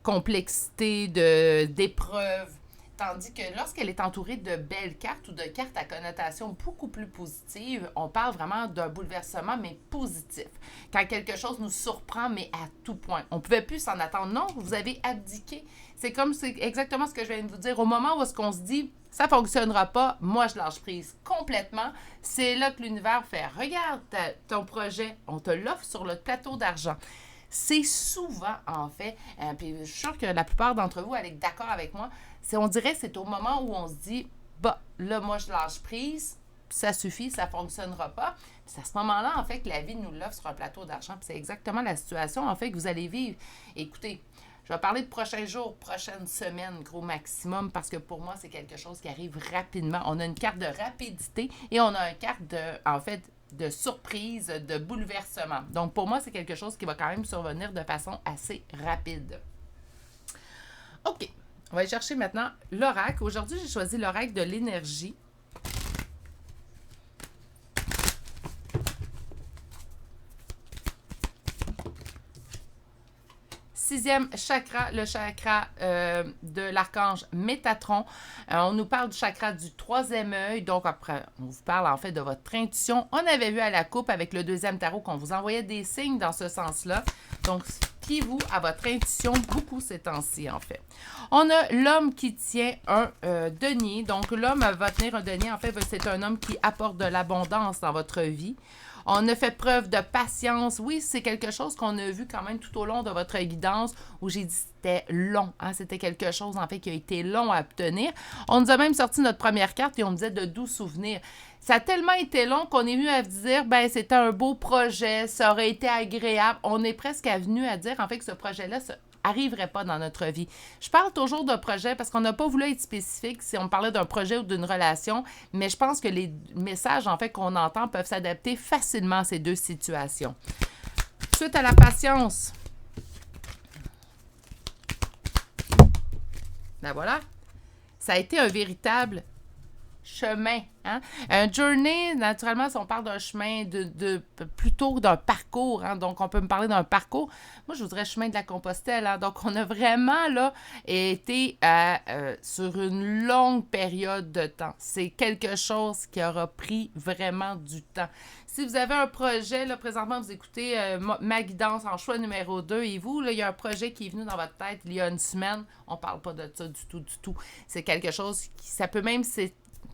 Speaker 1: complexité, d'épreuves. Tandis que lorsqu'elle est entourée de belles cartes ou de cartes à connotation beaucoup plus positive, on parle vraiment d'un bouleversement, mais positif. Quand quelque chose nous surprend, mais à tout point. On ne pouvait plus s'en attendre. Non, vous avez abdiqué. C'est exactement ce que je viens de vous dire. Au moment où est-ce qu'on se dit, ça ne fonctionnera pas, moi je lâche prise complètement, c'est là que l'univers fait, regarde ton projet, on te l'offre sur le plateau d'argent. C'est souvent, en fait, puis je suis sûre que la plupart d'entre vous allez être d'accord avec moi, on dirait que c'est au moment où on se dit, bah, là, moi, je lâche prise, ça suffit, ça ne fonctionnera pas. C'est à ce moment-là, en fait, que la vie nous l'offre sur un plateau d'argent. Puis c'est exactement la situation, en fait, que vous allez vivre. Écoutez, je vais parler de prochains jours, prochaines semaines, gros maximum, parce que pour moi, c'est quelque chose qui arrive rapidement. On a une carte de rapidité et on a une carte de surprise, de bouleversement. Donc, pour moi, c'est quelque chose qui va quand même survenir de façon assez rapide. OK. On va aller chercher maintenant l'oracle. Aujourd'hui, j'ai choisi l'oracle de l'énergie. Sixième chakra, le chakra de l'archange Métatron. On nous parle du chakra du troisième œil. Donc, après, on vous parle en fait de votre intuition. On avait vu à la coupe avec le deuxième tarot qu'on vous envoyait des signes dans ce sens-là. Donc, fiez-vous à votre intuition beaucoup ces temps-ci, en fait. On a l'homme qui tient un denier. Donc, l'homme va tenir un denier. En fait, c'est un homme qui apporte de l'abondance dans votre vie. On a fait preuve de patience. Oui, c'est quelque chose qu'on a vu quand même tout au long de votre guidance où j'ai dit que c'était long. Hein? C'était quelque chose, en fait, qui a été long à obtenir. On nous a même sorti notre première carte et on nous disait de doux souvenirs. Ça a tellement été long qu'on est venu à dire, ben c'était un beau projet, ça aurait été agréable. On est presque venu à dire, en fait, que ce projet-là arriverait pas dans notre vie. Je parle toujours d'un projet parce qu'on n'a pas voulu être spécifique si on parlait d'un projet ou d'une relation, mais je pense que les messages, en fait, qu'on entend peuvent s'adapter facilement à ces deux situations. Suite à la patience. Ben voilà. Ça a été un véritable chemin. Hein? Un journey, naturellement, si on parle d'un chemin plutôt d'un parcours, hein? Donc on peut me parler d'un parcours. Moi, je voudrais chemin de la Compostelle. Hein? Donc on a vraiment là été sur une longue période de temps. C'est quelque chose qui aura pris vraiment du temps. Si vous avez un projet, là, présentement, vous écoutez ma guidance en choix numéro 2 et vous, là, il y a un projet qui est venu dans votre tête il y a une semaine, on parle pas de ça du tout. C'est quelque chose qui, ça peut même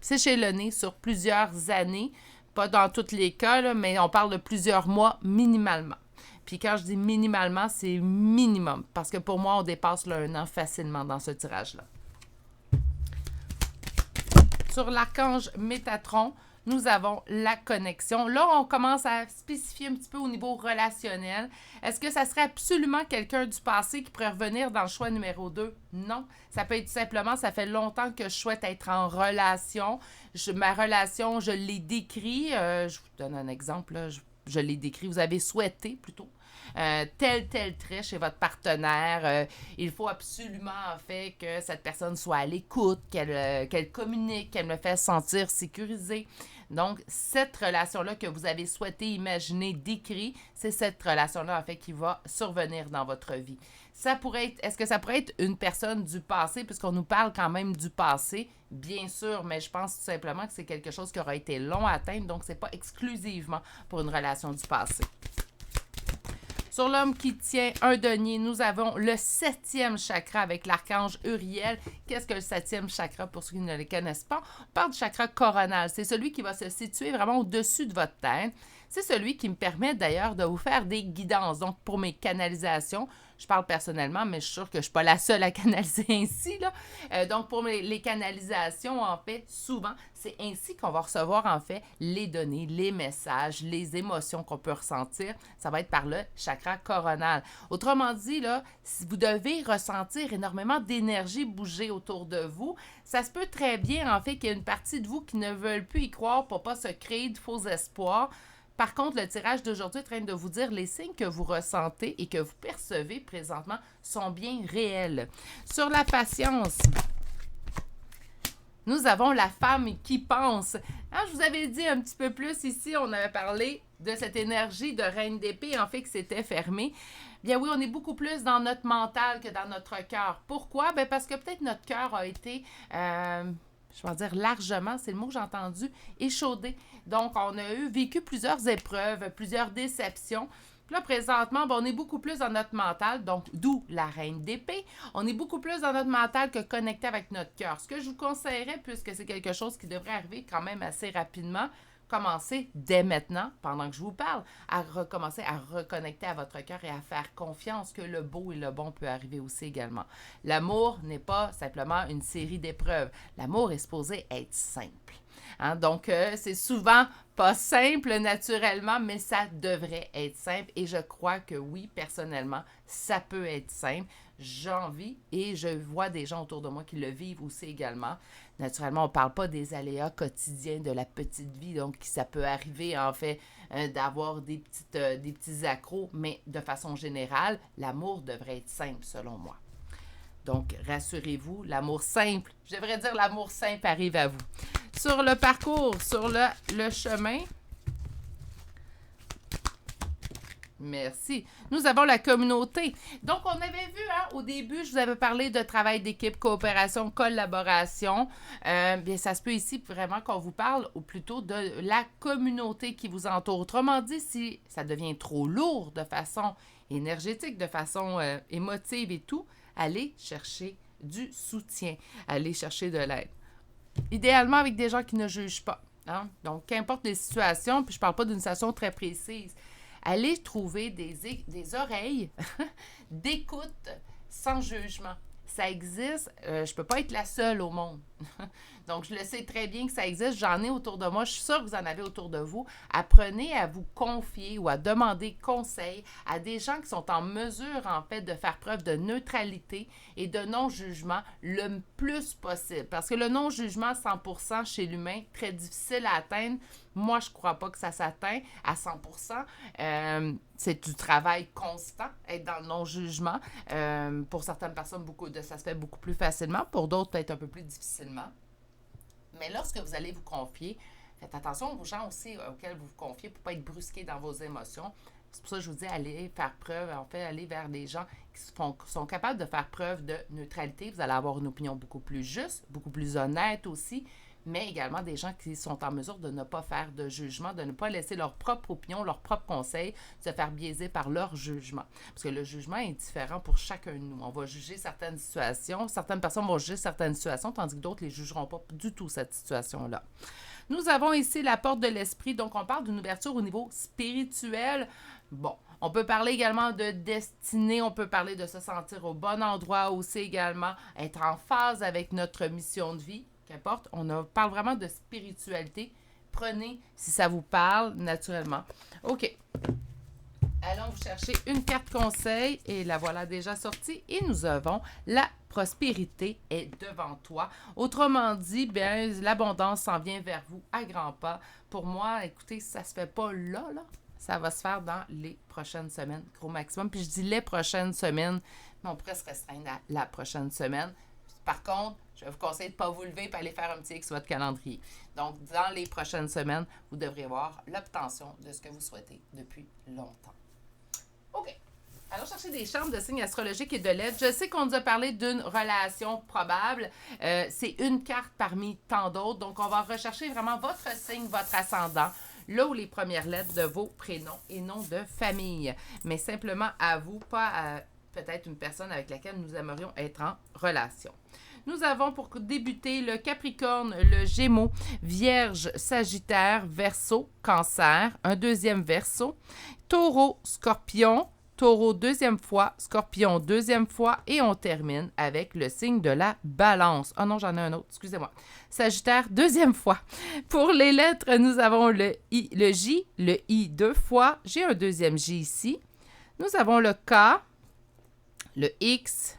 Speaker 1: s'échelonner sur plusieurs années, pas dans tous les cas, là, mais on parle de plusieurs mois minimalement. Puis quand je dis minimalement, c'est minimum, parce que pour moi, on dépasse là, 1 an facilement dans ce tirage-là. Sur l'archange Métatron, nous avons la connexion. Là, on commence à spécifier un petit peu au niveau relationnel. Est-ce que ça serait absolument quelqu'un du passé qui pourrait revenir dans le choix numéro 2? Non. Ça peut être tout simplement, ça fait longtemps que je souhaite être en relation. Ma relation, je l'ai décrit. Je vous donne un exemple. Là, je l'ai décrit. Vous avez souhaité plutôt. Tel trait chez votre partenaire. Il faut absolument, en fait, que cette personne soit à l'écoute, qu'elle communique, qu'elle me fasse sentir sécurisée. Donc, cette relation-là que vous avez souhaité imaginer, décrit, c'est cette relation-là, en fait, qui va survenir dans votre vie. Est-ce que ça pourrait être une personne du passé, puisqu'on nous parle quand même du passé? Bien sûr, mais je pense tout simplement que c'est quelque chose qui aura été long à atteindre, donc c'est pas exclusivement pour une relation du passé. Sur l'homme qui tient un denier, nous avons le 7e chakra avec l'archange Uriel. Qu'est-ce que le 7e chakra pour ceux qui ne le connaissent pas? On parle du chakra coronal. C'est celui qui va se situer vraiment au-dessus de votre tête. C'est celui qui me permet d'ailleurs de vous faire des guidances. Donc, pour mes canalisations, je parle personnellement, mais je suis sûre que je ne suis pas la seule à canaliser ainsi, là. Donc, pour les canalisations, en fait, souvent, c'est ainsi qu'on va recevoir, en fait, les données, les messages, les émotions qu'on peut ressentir. Ça va être par le chakra coronal. Autrement dit, là, si vous devez ressentir énormément d'énergie bouger autour de vous, ça se peut très bien, en fait, qu'il y ait une partie de vous qui ne veulent plus y croire pour ne pas se créer de faux espoirs. Par contre, le tirage d'aujourd'hui est en train de vous dire les signes que vous ressentez et que vous percevez présentement sont bien réels. Sur la patience, nous avons la femme qui pense. Hein, je vous avais dit un petit peu plus ici, on avait parlé de cette énergie de reine d'épée, en fait, que c'était fermé. Bien oui, on est beaucoup plus dans notre mental que dans notre cœur. Pourquoi? Bien parce que peut-être notre cœur a été... je vais dire largement, c'est le mot que j'ai entendu, échaudé. Donc, on a vécu plusieurs épreuves, plusieurs déceptions. Puis là, présentement, on est beaucoup plus dans notre mental, donc d'où la reine d'épée. On est beaucoup plus dans notre mental que connecté avec notre cœur. Ce que je vous conseillerais, puisque c'est quelque chose qui devrait arriver quand même assez rapidement, commencez dès maintenant, pendant que je vous parle, à recommencer à reconnecter à votre cœur et à faire confiance que le beau et le bon peut arriver aussi également. L'amour n'est pas simplement une série d'épreuves. L'amour est supposé être simple. Hein? Donc, c'est souvent pas simple naturellement, mais ça devrait être simple. Et je crois que oui, personnellement, ça peut être simple. J'en vis et je vois des gens autour de moi qui le vivent aussi également. Naturellement, on ne parle pas des aléas quotidiens de la petite vie, donc ça peut arriver en fait d'avoir des petits accros, mais de façon générale, l'amour devrait être simple selon moi. Donc, rassurez-vous, l'amour simple, je devrais dire l'amour simple arrive à vous. Sur le parcours, sur le chemin, merci. Nous avons la communauté. Donc, on avait vu, au début, je vous avais parlé de travail d'équipe, coopération, collaboration. Bien, ça se peut ici vraiment qu'on vous parle, ou plutôt de la communauté qui vous entoure. Autrement dit, si ça devient trop lourd de façon énergétique, de façon émotive et tout, allez chercher du soutien, allez chercher de l'aide. Idéalement avec des gens qui ne jugent pas. Hein? Donc, qu'importe les situations, puis je ne parle pas d'une situation très précise, allez trouver des oreilles d'écoute sans jugement. Ça existe, je ne peux pas être la seule au monde. Donc, je le sais très bien que ça existe, j'en ai autour de moi, je suis sûre que vous en avez autour de vous. Apprenez à vous confier ou à demander conseil à des gens qui sont en mesure, en fait, de faire preuve de neutralité et de non-jugement le plus possible. Parce que le non-jugement 100% chez l'humain, très difficile à atteindre. Moi, je ne crois pas que ça s'atteint à 100%. C'est du travail constant, être dans le non-jugement. Pour certaines personnes, ça se fait beaucoup plus facilement. Pour d'autres, peut-être un peu plus difficilement. Mais lorsque vous allez vous confier, faites attention aux gens aussi auxquels vous vous confiez pour ne pas être brusqué dans vos émotions. C'est pour ça que je vous dis, allez faire preuve, en fait, allez vers des gens qui sont capables de faire preuve de neutralité. Vous allez avoir une opinion beaucoup plus juste, beaucoup plus honnête aussi, mais également des gens qui sont en mesure de ne pas faire de jugement, de ne pas laisser leur propre opinion, leur propre conseil se faire biaiser par leur jugement. Parce que le jugement est différent pour chacun de nous. On va juger certaines situations, certaines personnes vont juger certaines situations, tandis que d'autres ne les jugeront pas du tout cette situation-là. Nous avons ici la porte de l'esprit, donc on parle d'une ouverture au niveau spirituel. Bon, on peut parler également de destinée, on peut parler de se sentir au bon endroit aussi également, être en phase avec notre mission de vie. Qu'importe, parle vraiment de spiritualité. Prenez, si ça vous parle, naturellement. OK. Allons vous chercher une carte conseil et la voilà déjà sortie. Et nous avons la prospérité est devant toi. Autrement dit, bien, l'abondance s'en vient vers vous à grands pas. Pour moi, écoutez, ça se fait pas là. Ça va se faire dans les prochaines semaines, gros maximum. Puis je dis les prochaines semaines, mais on pourrait se restreindre à la prochaine semaine. Par contre, je vais vous conseiller de ne pas vous lever et aller faire un petit X sur votre calendrier. Donc, dans les prochaines semaines, vous devrez voir l'obtention de ce que vous souhaitez depuis longtemps. OK. Allons chercher des chambres de signes astrologiques et de lettres. Je sais qu'on nous a parlé d'une relation probable. C'est une carte parmi tant d'autres. Donc, on va rechercher vraiment votre signe, votre ascendant, là où les premières lettres de vos prénoms et noms de famille, mais simplement à vous, pas à peut-être une personne avec laquelle nous aimerions être en relation. Nous avons pour débuter le Capricorne, le Gémeaux, Vierge, Sagittaire, Verseau, Cancer, un deuxième Verseau, Taureau, Scorpion, Taureau deuxième fois, Scorpion deuxième fois et on termine avec le signe de la Balance. Oh non, j'en ai un autre, excusez-moi. Sagittaire deuxième fois. Pour les lettres, nous avons le I, le J, le I deux fois. J'ai un deuxième J ici. Nous avons le K, le X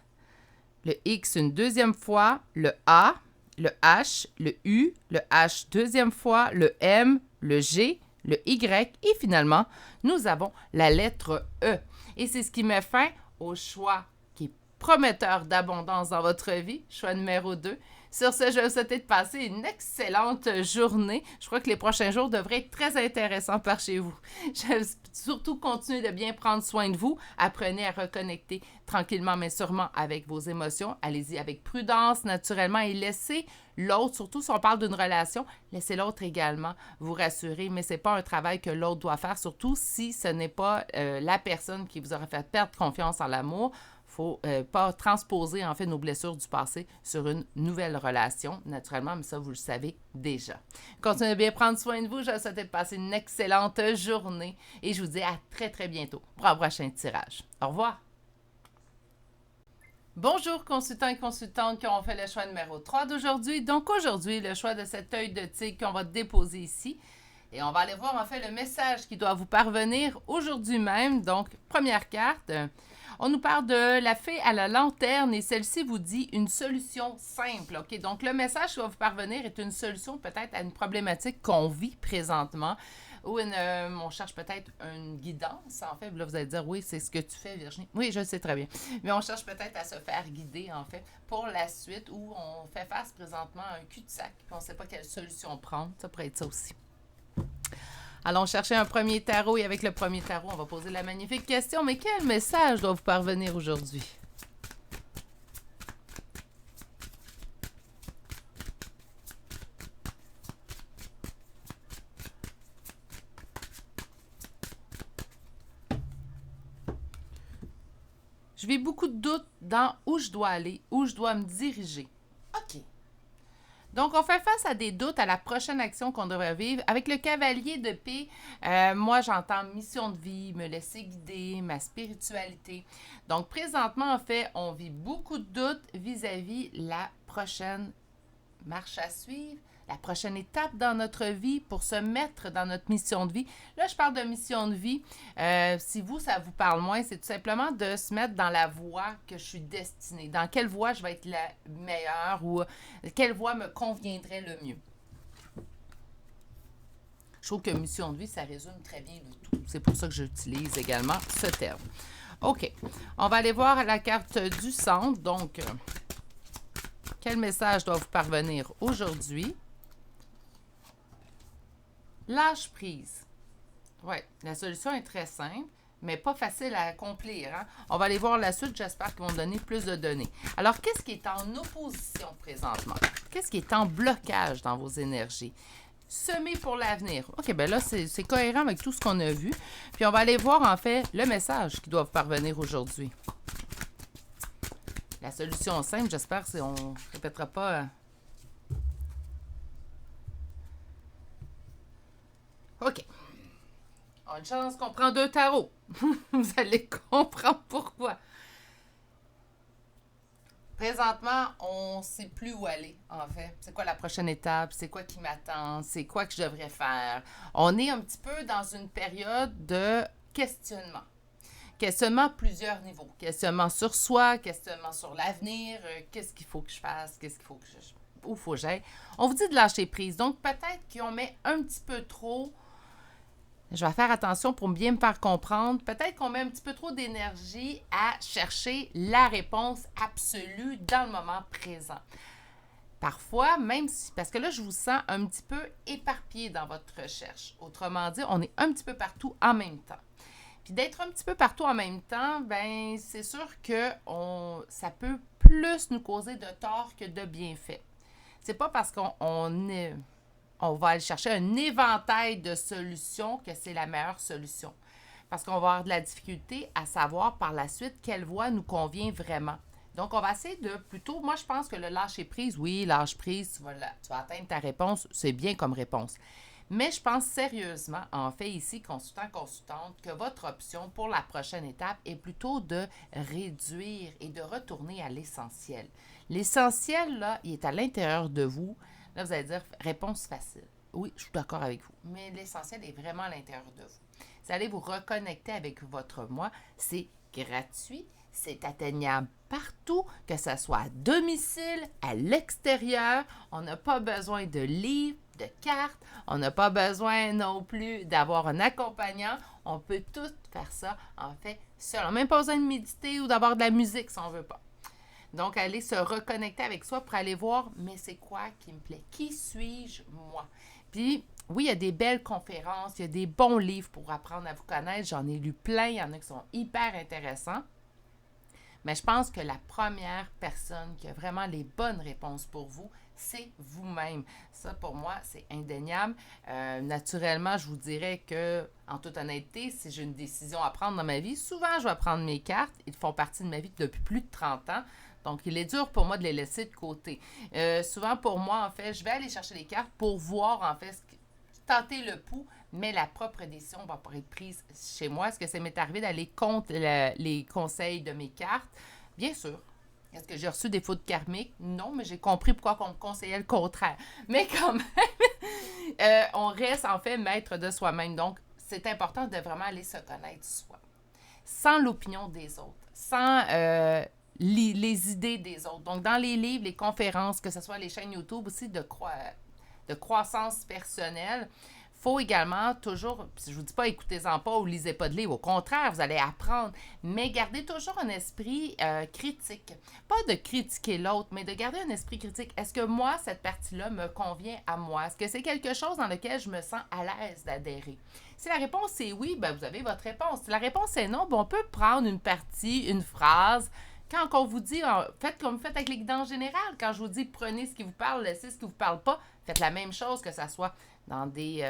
Speaker 1: une deuxième fois, le A, le H, le U, le H deuxième fois, le M, le G, le Y et finalement, nous avons la lettre E. Et c'est ce qui met fin au choix qui est prometteur d'abondance dans votre vie, choix numéro 2. Sur ce, je vais vous souhaiter de passer une excellente journée. Je crois que les prochains jours devraient être très intéressants par chez vous. Je vais surtout continuer de bien prendre soin de vous. Apprenez à reconnecter tranquillement mais sûrement avec vos émotions. Allez-y avec prudence, naturellement, et laissez l'autre, surtout si on parle d'une relation, laissez l'autre également vous rassurer, mais ce n'est pas un travail que l'autre doit faire, surtout si ce n'est pas la personne qui vous aura fait perdre confiance en l'amour. Il ne faut pas transposer en fait nos blessures du passé sur une nouvelle relation, naturellement, mais ça, vous le savez déjà. Continuez de bien prendre soin de vous. Je vous souhaite de passer une excellente journée et je vous dis à très, très bientôt pour un prochain tirage. Au revoir! Bonjour consultants et consultantes qui ont fait le choix numéro 3 d'aujourd'hui. Donc aujourd'hui, le choix de cet œil de tigre qu'on va déposer ici. Et on va aller voir en fait le message qui doit vous parvenir aujourd'hui même. Donc, première carte, on nous parle de la fée à la lanterne et celle-ci vous dit une solution simple. OK? Donc, le message qui va vous parvenir est une solution peut-être à une problématique qu'on vit présentement ou on cherche peut-être une guidance. En fait, là, vous allez dire, oui, c'est ce que tu fais, Virginie. Oui, je le sais très bien. Mais on cherche peut-être à se faire guider, en fait, pour la suite où on fait face présentement à un cul-de-sac et on ne sait pas quelle solution prendre. Ça pourrait être ça aussi. Allons chercher un premier tarot et avec le premier tarot, on va poser la magnifique question. Mais quel message doit vous parvenir aujourd'hui? Je vis beaucoup de doutes dans où je dois aller, où je dois me diriger. OK. Donc, on fait face à des doutes à la prochaine action qu'on devrait vivre. Avec le cavalier d'épée, moi, j'entends mission de vie, me laisser guider, ma spiritualité. Donc, présentement, en fait, on vit beaucoup de doutes vis-à-vis la prochaine marche à suivre, la prochaine étape dans notre vie pour se mettre dans notre mission de vie. Là, je parle de mission de vie. Si vous, ça vous parle moins, c'est tout simplement de se mettre dans la voie que je suis destinée. Dans quelle voie je vais être la meilleure ou quelle voie me conviendrait le mieux. Je trouve que mission de vie, ça résume très bien le tout. C'est pour ça que j'utilise également ce terme. OK. On va aller voir la carte du centre. Donc, quel message doit vous parvenir aujourd'hui? Lâche prise. Oui, la solution est très simple, mais pas facile à accomplir. Hein? On va aller voir la suite. J'espère qu'ils vont donner plus de données. Alors, qu'est-ce qui est en opposition présentement? Qu'est-ce qui est en blocage dans vos énergies? Semer pour l'avenir. OK, bien là, c'est cohérent avec tout ce qu'on a vu. Puis, on va aller voir, en fait, le message qui doit vous parvenir aujourd'hui. La solution simple, j'espère qu'on ne répétera pas. OK. On a une chance qu'on prend 2 tarots. Vous allez comprendre pourquoi. Présentement, on ne sait plus où aller, en fait. C'est quoi la prochaine étape? C'est quoi qui m'attend? C'est quoi que je devrais faire? On est un petit peu dans une période de questionnement. Questionnement à plusieurs niveaux. Questionnement sur soi, questionnement sur l'avenir, qu'est-ce qu'il faut que je fasse, qu'est-ce qu'il faut que où faut que j'aille. On vous dit de lâcher prise. Donc, peut-être qu'on met un petit peu trop, je vais faire attention pour bien me faire comprendre, peut-être qu'on met un petit peu trop d'énergie à chercher la réponse absolue dans le moment présent. Parfois, même si, parce que là, je vous sens un petit peu éparpillé dans votre recherche. Autrement dit, on est un petit peu partout en même temps. Puis d'être un petit peu partout en même temps, ben c'est sûr que ça peut plus nous causer de tort que de bienfaits. C'est pas parce qu'on on va aller chercher un éventail de solutions que c'est la meilleure solution. Parce qu'on va avoir de la difficulté à savoir par la suite quelle voie nous convient vraiment. Donc, on va essayer de plutôt, moi je pense que le lâcher prise, oui, lâche prise, tu vas atteindre ta réponse, c'est bien comme réponse. Mais je pense sérieusement, en fait ici, consultant, consultante, que votre option pour la prochaine étape est plutôt de réduire et de retourner à l'essentiel. L'essentiel, là, il est à l'intérieur de vous. Là, vous allez dire réponse facile. Oui, je suis d'accord avec vous. Mais l'essentiel est vraiment à l'intérieur de vous. Vous allez vous reconnecter avec votre moi. C'est gratuit, c'est atteignable partout, que ce soit à domicile, à l'extérieur. On n'a pas besoin de livres, de cartes. On n'a pas besoin non plus d'avoir un accompagnant. On peut tout faire ça, en fait, seul. On n'a même pas besoin de méditer ou d'avoir de la musique si on ne veut pas. Donc, aller se reconnecter avec soi pour aller voir, mais c'est quoi qui me plaît? Qui suis-je, moi? Puis, oui, il y a des belles conférences, il y a des bons livres pour apprendre à vous connaître. J'en ai lu plein, il y en a qui sont hyper intéressants. Mais je pense que la première personne qui a vraiment les bonnes réponses pour vous, c'est vous-même. Ça, pour moi, c'est indéniable. Naturellement, je vous dirais que, en toute honnêteté, si j'ai une décision à prendre dans ma vie, souvent, je vais prendre mes cartes. Ils font partie de ma vie depuis plus de 30 ans. Donc, il est dur pour moi de les laisser de côté. Souvent, pour moi, en fait, je vais aller chercher les cartes pour voir, en fait, tenter le pouls, mais la propre décision va pas être prise chez moi. Est-ce que ça m'est arrivé d'aller contre les conseils de mes cartes? Bien sûr. Est-ce que j'ai reçu des fautes karmiques? Non, mais j'ai compris pourquoi on me conseillait le contraire. Mais quand même, on reste en fait maître de soi-même. Donc, c'est important de vraiment aller se connaître soi. Sans l'opinion des autres. Sans les idées des autres. Donc, dans les livres, les conférences, que ce soit les chaînes YouTube aussi de croissance personnelle, il faut également toujours, je ne vous dis pas écoutez-en pas ou lisez pas de livres, au contraire, vous allez apprendre, mais gardez toujours un esprit critique. Pas de critiquer l'autre, mais de garder un esprit critique. Est-ce que moi, cette partie-là me convient à moi? Est-ce que c'est quelque chose dans lequel je me sens à l'aise d'adhérer? Si la réponse est oui, ben vous avez votre réponse. Si la réponse est non, ben on peut prendre une partie, une phrase. Quand on vous dit, faites comme vous faites avec les guidances générales, quand je vous dis prenez ce qui vous parle, laissez ce qui ne vous parle pas, faites la même chose, que ça soit dans des...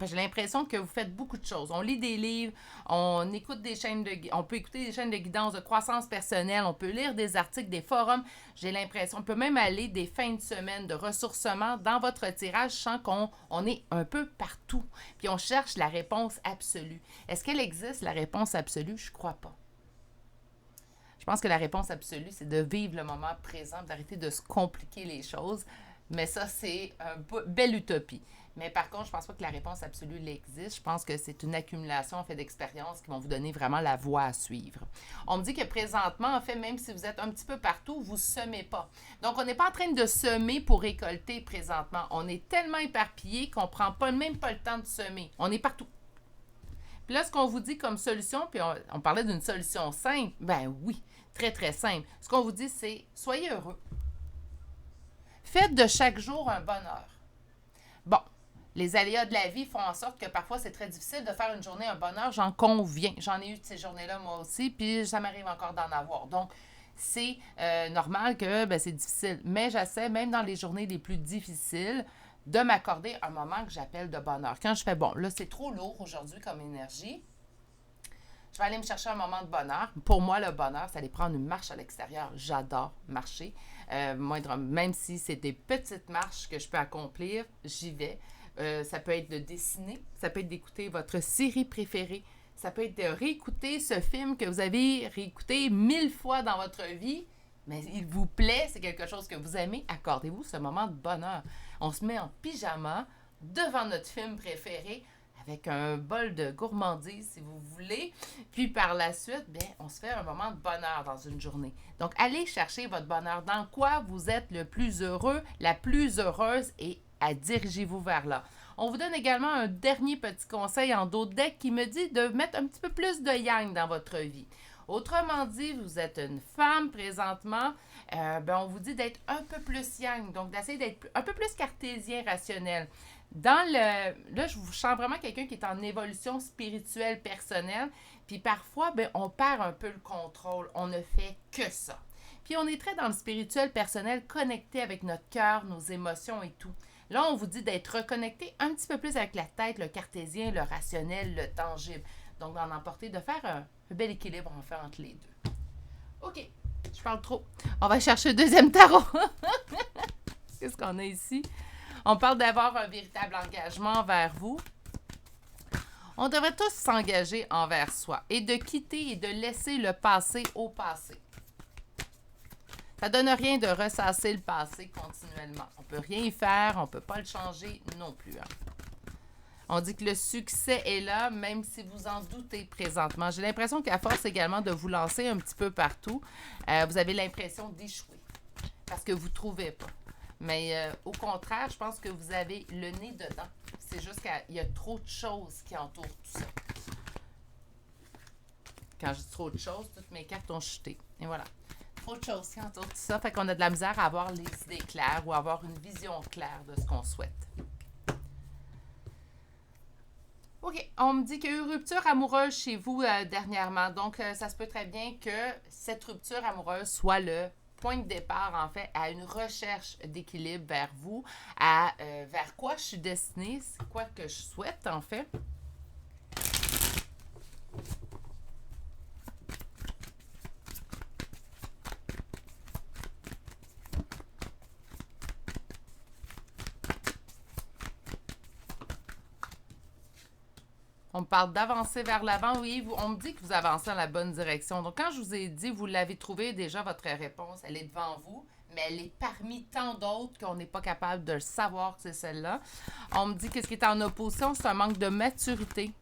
Speaker 1: j'ai l'impression que vous faites beaucoup de choses. On lit des livres, on écoute on peut écouter des chaînes de guidance de croissance personnelle, on peut lire des articles, des forums. J'ai l'impression, on peut même aller des fins de semaine de ressourcement dans votre tirage. Je sens qu'on est un peu partout. Puis on cherche la réponse absolue. Est-ce qu'elle existe, la réponse absolue? Je ne crois pas. Je pense que la réponse absolue, c'est de vivre le moment présent, d'arrêter de se compliquer les choses. Mais ça, c'est une belle utopie. Mais par contre, je ne pense pas que la réponse absolue existe. Je pense que c'est une accumulation en fait, d'expériences qui vont vous donner vraiment la voie à suivre. On me dit que présentement, en fait, même si vous êtes un petit peu partout, vous ne semez pas. Donc, on n'est pas en train de semer pour récolter présentement. On est tellement éparpillé qu'on ne prend même pas le temps de semer. On est partout. Puis là, ce qu'on vous dit comme solution, puis on parlait d'une solution simple, ben oui, très, très simple. Ce qu'on vous dit, c'est soyez heureux. Faites de chaque jour un bonheur. Bon, les aléas de la vie font en sorte que parfois, c'est très difficile de faire une journée un bonheur. J'en conviens. J'en ai eu de ces journées-là, moi aussi, puis ça m'arrive encore d'en avoir. Donc, c'est normal que c'est difficile. Mais j'essaie, même dans les journées les plus difficiles, de m'accorder un moment que j'appelle de bonheur. Quand je fais, bon, là, c'est trop lourd aujourd'hui comme énergie, je vais aller me chercher un moment de bonheur. Pour moi, le bonheur, c'est aller prendre une marche à l'extérieur. J'adore marcher. Même si c'est des petites marches que je peux accomplir, j'y vais. Ça peut être de dessiner, ça peut être d'écouter votre série préférée, ça peut être de réécouter ce film que vous avez réécouté 1000 fois dans votre vie, mais il vous plaît, c'est quelque chose que vous aimez, accordez-vous ce moment de bonheur. On se met en pyjama devant notre film préféré avec un bol de gourmandise, si vous voulez. Puis par la suite, on se fait un moment de bonheur dans une journée. Donc, allez chercher votre bonheur. Dans quoi vous êtes le plus heureux, la plus heureuse et dirigez-vous vers là. On vous donne également un dernier petit conseil en dos de deck qui me dit de mettre un petit peu plus de yang dans votre vie. Autrement dit, vous êtes une femme présentement, on vous dit d'être un peu plus yang, donc d'essayer d'être un peu plus cartésien, rationnel. Là, je vous sens vraiment quelqu'un qui est en évolution spirituelle personnelle, puis parfois, on perd un peu le contrôle, on ne fait que ça. Puis on est très dans le spirituel personnel, connecté avec notre cœur, nos émotions et tout. Là, on vous dit d'être reconnecté un petit peu plus avec la tête, le cartésien, le rationnel, le tangible. Donc, d'en emporter, de faire un bel équilibre en fait entre les deux. OK, je parle trop. On va chercher le deuxième tarot. Qu'est-ce qu'on a ici? On parle d'avoir un véritable engagement envers vous. On devrait tous s'engager envers soi et de quitter et de laisser le passé au passé. Ça ne donne rien de ressasser le passé continuellement. On ne peut rien y faire, on ne peut pas le changer non plus. Hein. On dit que le succès est là, même si vous en doutez présentement. J'ai l'impression qu'à force également de vous lancer un petit peu partout, vous avez l'impression d'échouer parce que vous ne trouvez pas. Mais au contraire, je pense que vous avez le nez dedans. C'est juste qu'il y a trop de choses qui entourent tout ça. Quand je dis trop de choses, toutes mes cartes ont chuté. Et voilà. Trop de choses qui entourent tout ça. Fait qu'on a de la misère à avoir les idées claires ou à avoir une vision claire de ce qu'on souhaite. OK. On me dit qu'il y a eu une rupture amoureuse chez vous dernièrement. Donc, ça se peut très bien que cette rupture amoureuse soit le point de départ, en fait, à une recherche d'équilibre vers vous, vers quoi je suis destinée, c'est quoi que je souhaite, en fait. On me parle d'avancer vers l'avant. Oui, on me dit que vous avancez dans la bonne direction. Donc, quand je vous ai dit, vous l'avez trouvé déjà, votre réponse, elle est devant vous, mais elle est parmi tant d'autres qu'on n'est pas capable de le savoir que c'est celle-là. On me dit que ce qui est en opposition, c'est un manque de maturité.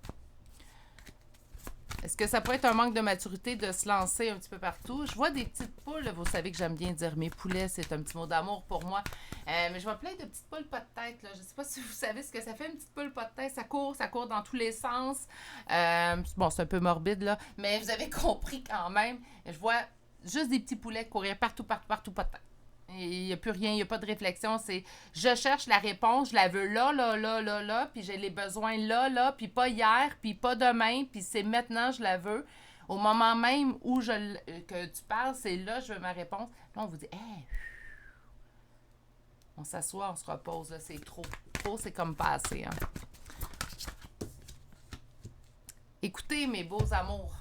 Speaker 1: Est-ce que ça pourrait être un manque de maturité de se lancer un petit peu partout? Je vois des petites poules. Vous savez que j'aime bien dire mes poulets, c'est un petit mot d'amour pour moi. Mais je vois plein de petites poules pas de tête. Là. Je ne sais pas si vous savez ce que ça fait, une petite poule pas de tête. Ça court dans tous les sens. Bon, c'est un peu morbide, là. Mais vous avez compris quand même. Je vois juste des petits poulets courir partout, pas de tête. Il n'y a plus rien, il n'y a pas de réflexion. C'est je cherche la réponse, je la veux là, puis j'ai les besoins là, puis pas hier, puis pas demain, puis c'est maintenant, je la veux. Au moment même où que tu parles, c'est là, je veux ma réponse. Là, on vous dit, hey, on s'assoit, on se repose, là, c'est trop. Trop, c'est comme pas assez. Hein. Écoutez, mes beaux amours.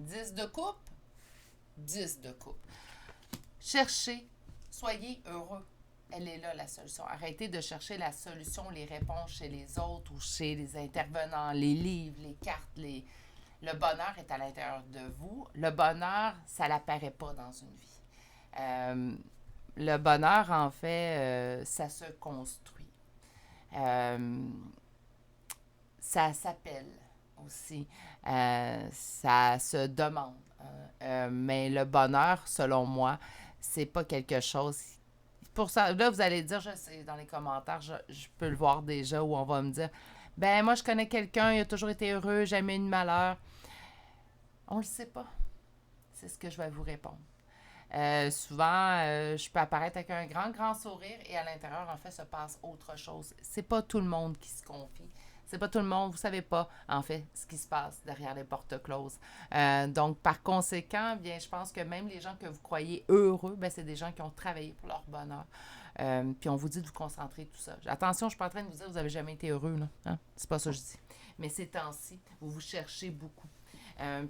Speaker 1: 10 de coupe. 10 de coupe. Cherchez, soyez heureux. Elle est là, la solution. Arrêtez de chercher la solution, les réponses chez les autres ou chez les intervenants, les livres, les cartes. Le bonheur est à l'intérieur de vous. Le bonheur, ça n'apparaît pas dans une vie. Le bonheur, en fait, ça se construit. Ça s'appelle aussi. Ça se demande. Mais le bonheur, selon moi, c'est pas quelque chose. Pour ça, là, vous allez dire, je sais, dans les commentaires, je peux le voir déjà, où on va me dire, ben moi, je connais quelqu'un, il a toujours été heureux, jamais eu de malheur. On le sait pas. C'est ce que je vais vous répondre. Souvent, je peux apparaître avec un grand sourire et à l'intérieur, en fait, se passe autre chose. C'est pas tout le monde qui se confie. C'est pas tout le monde, vous savez pas, en fait, ce qui se passe derrière les portes closes. Donc, par conséquent, bien, je pense que même les gens que vous croyez heureux, ben, c'est des gens qui ont travaillé pour leur bonheur. Puis on vous dit de vous concentrer tout ça. Attention, je suis pas en train de vous dire que vous n'avez jamais été heureux, là. Hein? C'est pas ça que je dis. Mais ces temps-ci, vous cherchez beaucoup.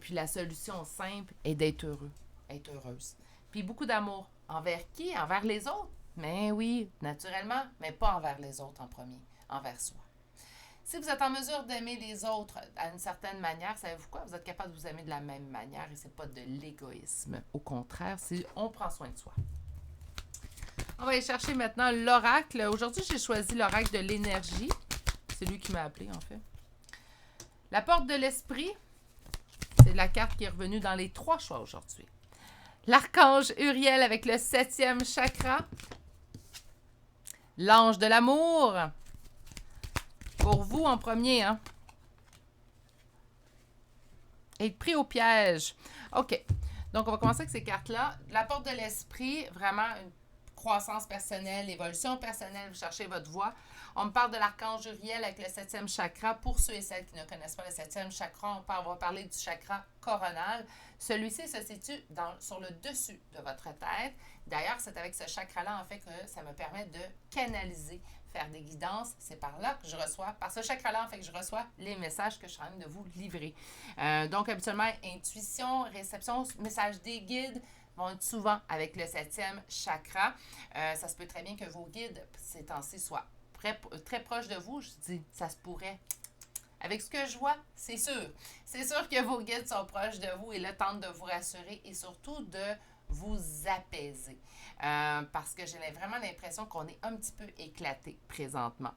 Speaker 1: Puis la solution simple est d'être heureux, être heureuse. Puis beaucoup d'amour. Envers qui? Envers les autres. Mais oui, naturellement, mais pas envers les autres en premier, envers soi. Si vous êtes en mesure d'aimer les autres à une certaine manière, savez-vous quoi? Vous êtes capable de vous aimer de la même manière et c'est pas de l'égoïsme. Au contraire, c'est on prend soin de soi. On va aller chercher maintenant l'oracle. Aujourd'hui, j'ai choisi l'oracle de l'énergie. C'est lui qui m'a appelé, en fait. La porte de l'esprit, c'est la carte qui est revenue dans les 3 choix aujourd'hui. L'archange Uriel avec le 7e chakra. L'ange de l'amour. Pour vous en premier, hein. Être pris au piège. OK. Donc, on va commencer avec ces cartes-là. La porte de l'esprit, vraiment une croissance personnelle, évolution personnelle, vous cherchez votre voie. On me parle de l'archange Uriel avec le 7e chakra. Pour ceux et celles qui ne connaissent pas le 7e chakra, on va parler du chakra coronal. Celui-ci se situe sur le dessus de votre tête. D'ailleurs, c'est avec ce chakra-là, en fait, que ça me permet de canaliser, faire des guidances. C'est par là que je reçois, par ce chakra-là, en fait, que je reçois les messages que je suis en train de vous livrer. Donc, habituellement, intuition, réception, message des guides vont être souvent avec le 7e chakra. Ça se peut très bien que vos guides, ces temps-ci, soient très proches de vous. Je dis, ça se pourrait. Avec ce que je vois, c'est sûr. C'est sûr que vos guides sont proches de vous et là, tentent de vous rassurer et surtout de vous apaiser. Parce que j'ai vraiment l'impression qu'on est un petit peu éclaté présentement.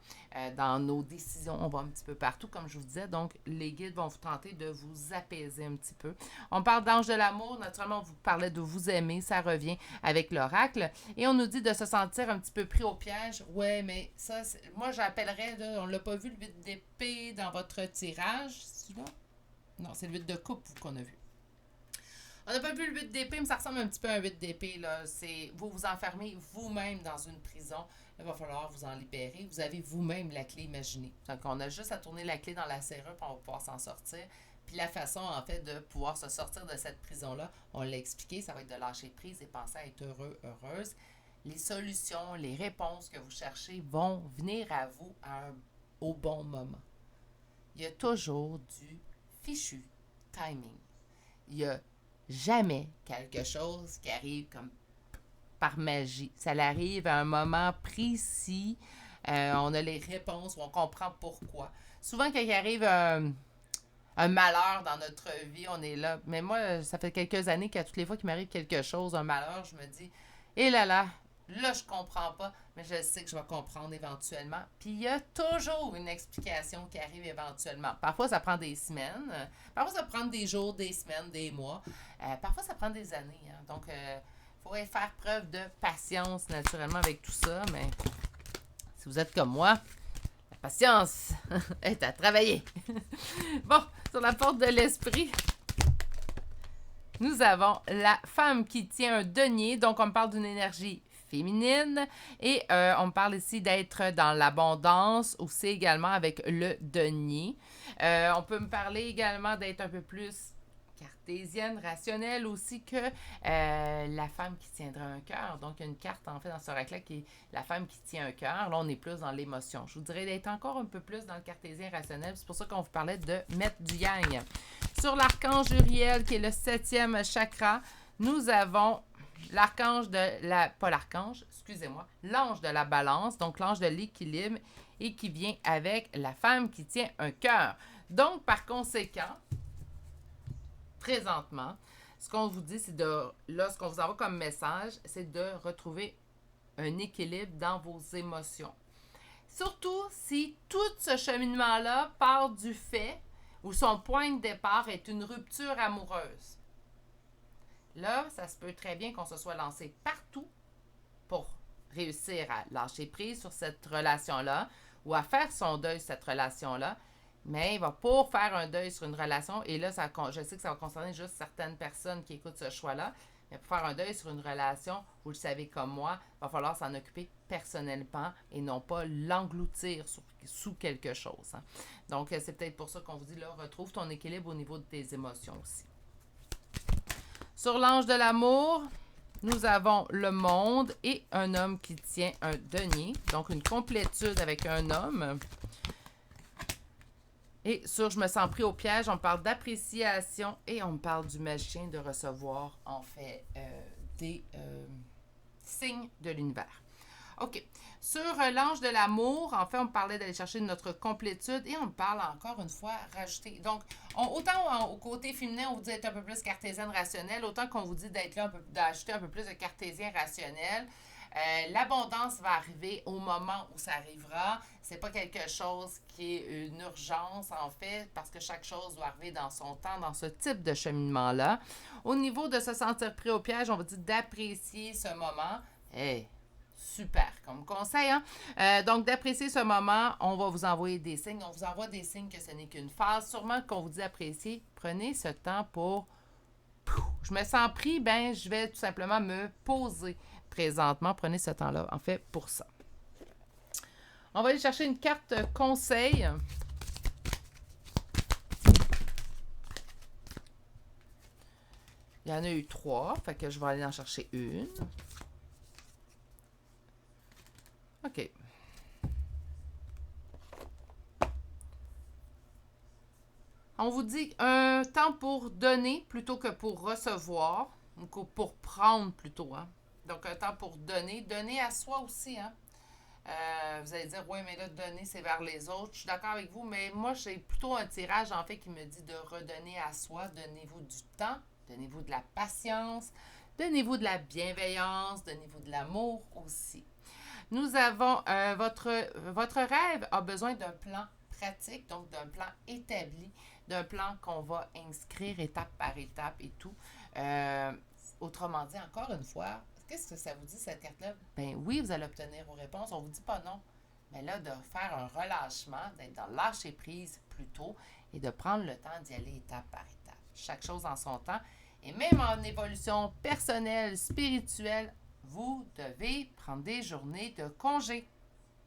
Speaker 1: Dans nos décisions, on va un petit peu partout, comme je vous disais. Donc, les guides vont vous tenter de vous apaiser un petit peu. On parle d'ange de l'amour. Naturellement, on vous parlait de vous aimer. Ça revient avec l'oracle. Et on nous dit de se sentir un petit peu pris au piège. Ouais, mais ça, moi, j'appellerais, là, on ne l'a pas vu, le 8 d'épée dans votre tirage. C'est celui-là? Non, c'est le 8 de coupe qu'on a vu. On n'a pas vu le 8 d'épée, mais ça ressemble un petit peu à un 8 d'épée. C'est vous vous enfermez vous-même dans une prison. Il va falloir vous en libérer. Vous avez vous-même la clé imaginée. Donc, on a juste à tourner la clé dans la serrure pour on va pouvoir s'en sortir. Puis la façon, en fait, de pouvoir se sortir de cette prison-là, on l'a expliqué, ça va être de lâcher prise et penser à être heureux, heureuse. Les solutions, les réponses que vous cherchez vont venir à vous au bon moment. Il y a toujours du fichu timing. Il y a jamais quelque chose qui arrive comme par magie. Ça arrive à un moment précis. On a les réponses, on comprend pourquoi. Souvent, quand il arrive un malheur dans notre vie, on est là. Mais moi, ça fait quelques années qu'à toutes les fois qu'il m'arrive quelque chose, un malheur, je me dis, eh là, je comprends pas, mais je sais que je vais comprendre éventuellement. Puis il y a toujours une explication qui arrive éventuellement. Parfois, ça prend des semaines. Parfois, ça prend des jours, des semaines, des mois. Parfois, ça prend des années. Hein. Donc, il faudrait faire preuve de patience, naturellement, avec tout ça. Mais si vous êtes comme moi, la patience est à travailler. Bon, sur la porte de l'esprit, nous avons la femme qui tient un denier. Donc, on me parle d'une énergie féminine et on parle ici d'être dans l'abondance aussi également avec le denier. On peut me parler également d'être un peu plus cartésienne, rationnelle aussi que la femme qui tiendra un cœur. Donc, il y a une carte en fait dans ce oracle-là qui est la femme qui tient un cœur. Là, on est plus dans l'émotion. Je vous dirais d'être encore un peu plus dans le cartésien rationnel. C'est pour ça qu'on vous parlait de mettre du yang. Sur l'archange Uriel, qui est le 7e chakra, nous avons l'ange de la balance, donc l'ange de l'équilibre, et qui vient avec la femme qui tient un cœur. Donc, par conséquent, présentement, ce qu'on vous dit, c'est ce qu'on vous envoie comme message, c'est de retrouver un équilibre dans vos émotions. Surtout si tout ce cheminement-là part du fait où son point de départ est une rupture amoureuse. Là, ça se peut très bien qu'on se soit lancé partout pour réussir à lâcher prise sur cette relation-là ou à faire son deuil sur cette relation-là. Mais il va pour faire un deuil sur une relation, et là, je sais que ça va concerner juste certaines personnes qui écoutent ce choix-là, mais pour faire un deuil sur une relation, vous le savez comme moi, il va falloir s'en occuper personnellement et non pas l'engloutir sous quelque chose. Hein. Donc, c'est peut-être pour ça qu'on vous dit, là, retrouve ton équilibre au niveau de tes émotions aussi. Sur l'ange de l'amour, nous avons le monde et un homme qui tient un denier, donc une complétude avec un homme. Et sur je me sens pris au piège, on parle d'appréciation et on parle du magicien de recevoir, en fait, des signes de l'univers. OK. Sur l'ange de l'amour, en fait, on parlait d'aller chercher notre complétude et on parle encore une fois rajouter. Donc, autant au côté féminin, on vous dit d'être un peu plus cartésienne rationnelle, autant qu'on vous dit d'être là, d'ajouter un peu plus de cartésien rationnel. L'abondance va arriver au moment où ça arrivera. C'est pas quelque chose qui est une urgence, en fait, parce que chaque chose doit arriver dans son temps, dans ce type de cheminement-là. Au niveau de se sentir pris au piège, on va dire d'apprécier ce moment. Hey, super comme conseil, hein? Donc, d'apprécier ce moment, on va vous envoyer des signes. On vous envoie des signes que ce n'est qu'une phase. Sûrement qu'on vous dit d'apprécier. Prenez ce temps pour je me sens pris, ben je vais tout simplement me poser présentement. Prenez ce temps-là, en fait, pour ça. On va aller chercher une carte conseil. Il y en a eu 3, fait que je vais aller en chercher une. OK. On vous dit un temps pour donner plutôt que pour recevoir, ou pour prendre plutôt. Hein? Donc, un temps pour donner. Donner à soi aussi. Hein? Vous allez dire, oui, mais là, donner, c'est vers les autres. Je suis d'accord avec vous, mais moi, j'ai plutôt un tirage, en fait, qui me dit de redonner à soi. Donnez-vous du temps, donnez-vous de la patience, donnez-vous de la bienveillance, donnez-vous de l'amour aussi. Nous avons, votre rêve a besoin d'un plan pratique, donc d'un plan établi, d'un plan qu'on va inscrire étape par étape et tout. Autrement dit, encore une fois, qu'est-ce que ça vous dit, cette carte-là? Ben oui, vous allez obtenir vos réponses. On ne vous dit pas non. Mais là, de faire un relâchement, d'être dans le lâcher-prise plutôt et de prendre le temps d'y aller étape par étape. Chaque chose en son temps. Et même en évolution personnelle, spirituelle, vous devez prendre des journées de congé.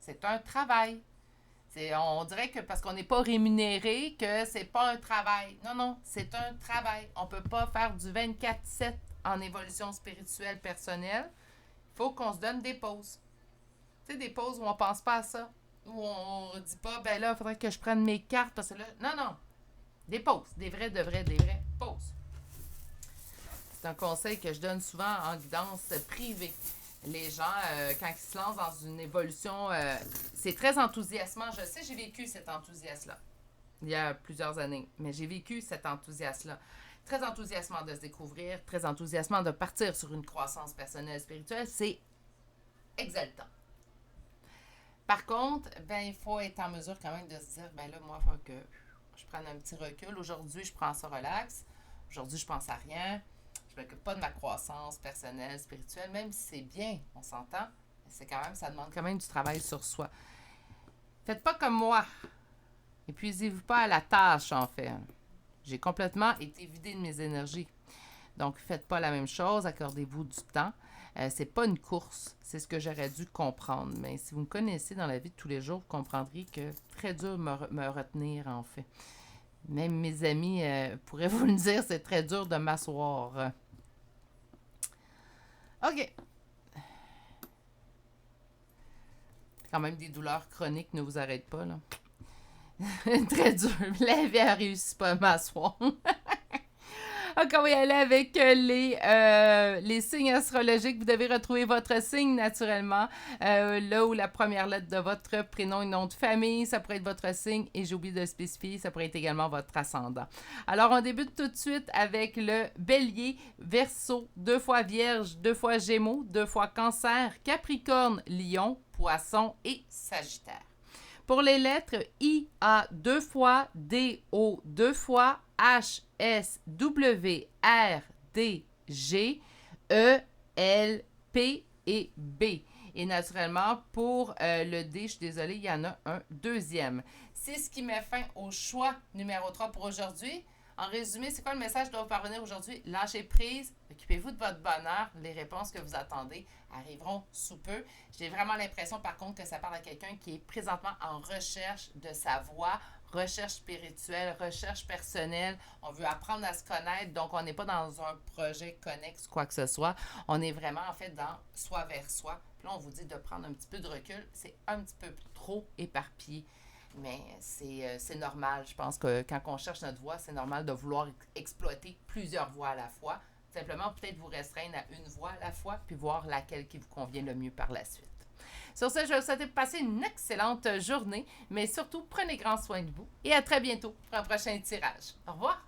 Speaker 1: C'est un travail. On dirait que parce qu'on n'est pas rémunéré, que c'est pas un travail. Non, non, c'est un travail. On ne peut pas faire du 24/7 en évolution spirituelle personnelle. Il faut qu'on se donne des pauses. Tu sais, des pauses où on ne pense pas à ça. Où on ne dit pas, ben là, il faudrait que je prenne mes cartes parce que là. Non, non. Des pauses. Des vraies pauses. C'est un conseil que je donne souvent en guidance privée. Les gens, quand ils se lancent dans une évolution, c'est très enthousiasmant. Je sais, j'ai vécu cet enthousiasme-là il y a plusieurs années, mais j'ai vécu cet enthousiasme-là. Très enthousiasmant de se découvrir, très enthousiasmant de partir sur une croissance personnelle spirituelle. C'est exaltant. Par contre, ben, il faut être en mesure quand même de se dire, ben là, moi, il faut que je prenne un petit recul. Aujourd'hui, je prends ça relax. Aujourd'hui, je pense à rien. Je ne m'occupe pas de ma croissance personnelle, spirituelle, même si c'est bien, on s'entend, c'est quand même, ça demande quand même du travail sur soi. Faites pas comme moi. Épuisez-vous pas à la tâche, en fait. J'ai complètement été vidée de mes énergies. Donc, faites pas la même chose, accordez-vous du temps. C'est pas une course, c'est ce que j'aurais dû comprendre. Mais si vous me connaissez dans la vie de tous les jours, vous comprendrez que c'est très dur de me retenir, en fait. Même mes amis pourraient vous le dire, c'est très dur de m'asseoir. OK. Quand même, des douleurs chroniques ne vous arrêtent pas, là. Très dur. La vie a réussi pas à m'asseoir. Donc, on va y aller avec les signes astrologiques. Vous devez retrouver votre signe naturellement. Là où la première lettre de votre prénom et nom de famille, ça pourrait être votre signe. Et j'ai oublié de le spécifier, ça pourrait être également votre ascendant. Alors, on débute tout de suite avec le Bélier, Verseau, 2 fois Vierge, 2 fois Gémeaux, 2 fois Cancer, Capricorne, Lion, Poisson et Sagittaire. Pour les lettres I, A 2 fois, D, O 2 fois, H, S, W, R, D, G, E, L, P et B. Et naturellement, pour le D, je suis désolée, il y en a un deuxième. C'est ce qui met fin au choix numéro 3 pour aujourd'hui. En résumé, c'est quoi le message qui doit vous parvenir aujourd'hui? Lâchez prise, occupez-vous de votre bonheur. Les réponses que vous attendez arriveront sous peu. J'ai vraiment l'impression, par contre, que ça parle à quelqu'un qui est présentement en recherche de sa voie, recherche spirituelle, recherche personnelle. On veut apprendre à se connaître, donc on n'est pas dans un projet connexe, quoi que ce soit. On est vraiment, en fait, dans soi vers soi. Puis là, on vous dit de prendre un petit peu de recul. C'est un petit peu trop éparpillé. Mais c'est normal. Je pense que quand on cherche notre voie, c'est normal de vouloir exploiter plusieurs voies à la fois. Simplement, peut-être vous restreindre à une voie à la fois, puis voir laquelle qui vous convient le mieux par la suite. Sur ce, je vais vous souhaiter de passer une excellente journée, mais surtout, prenez grand soin de vous et à très bientôt pour un prochain tirage. Au revoir!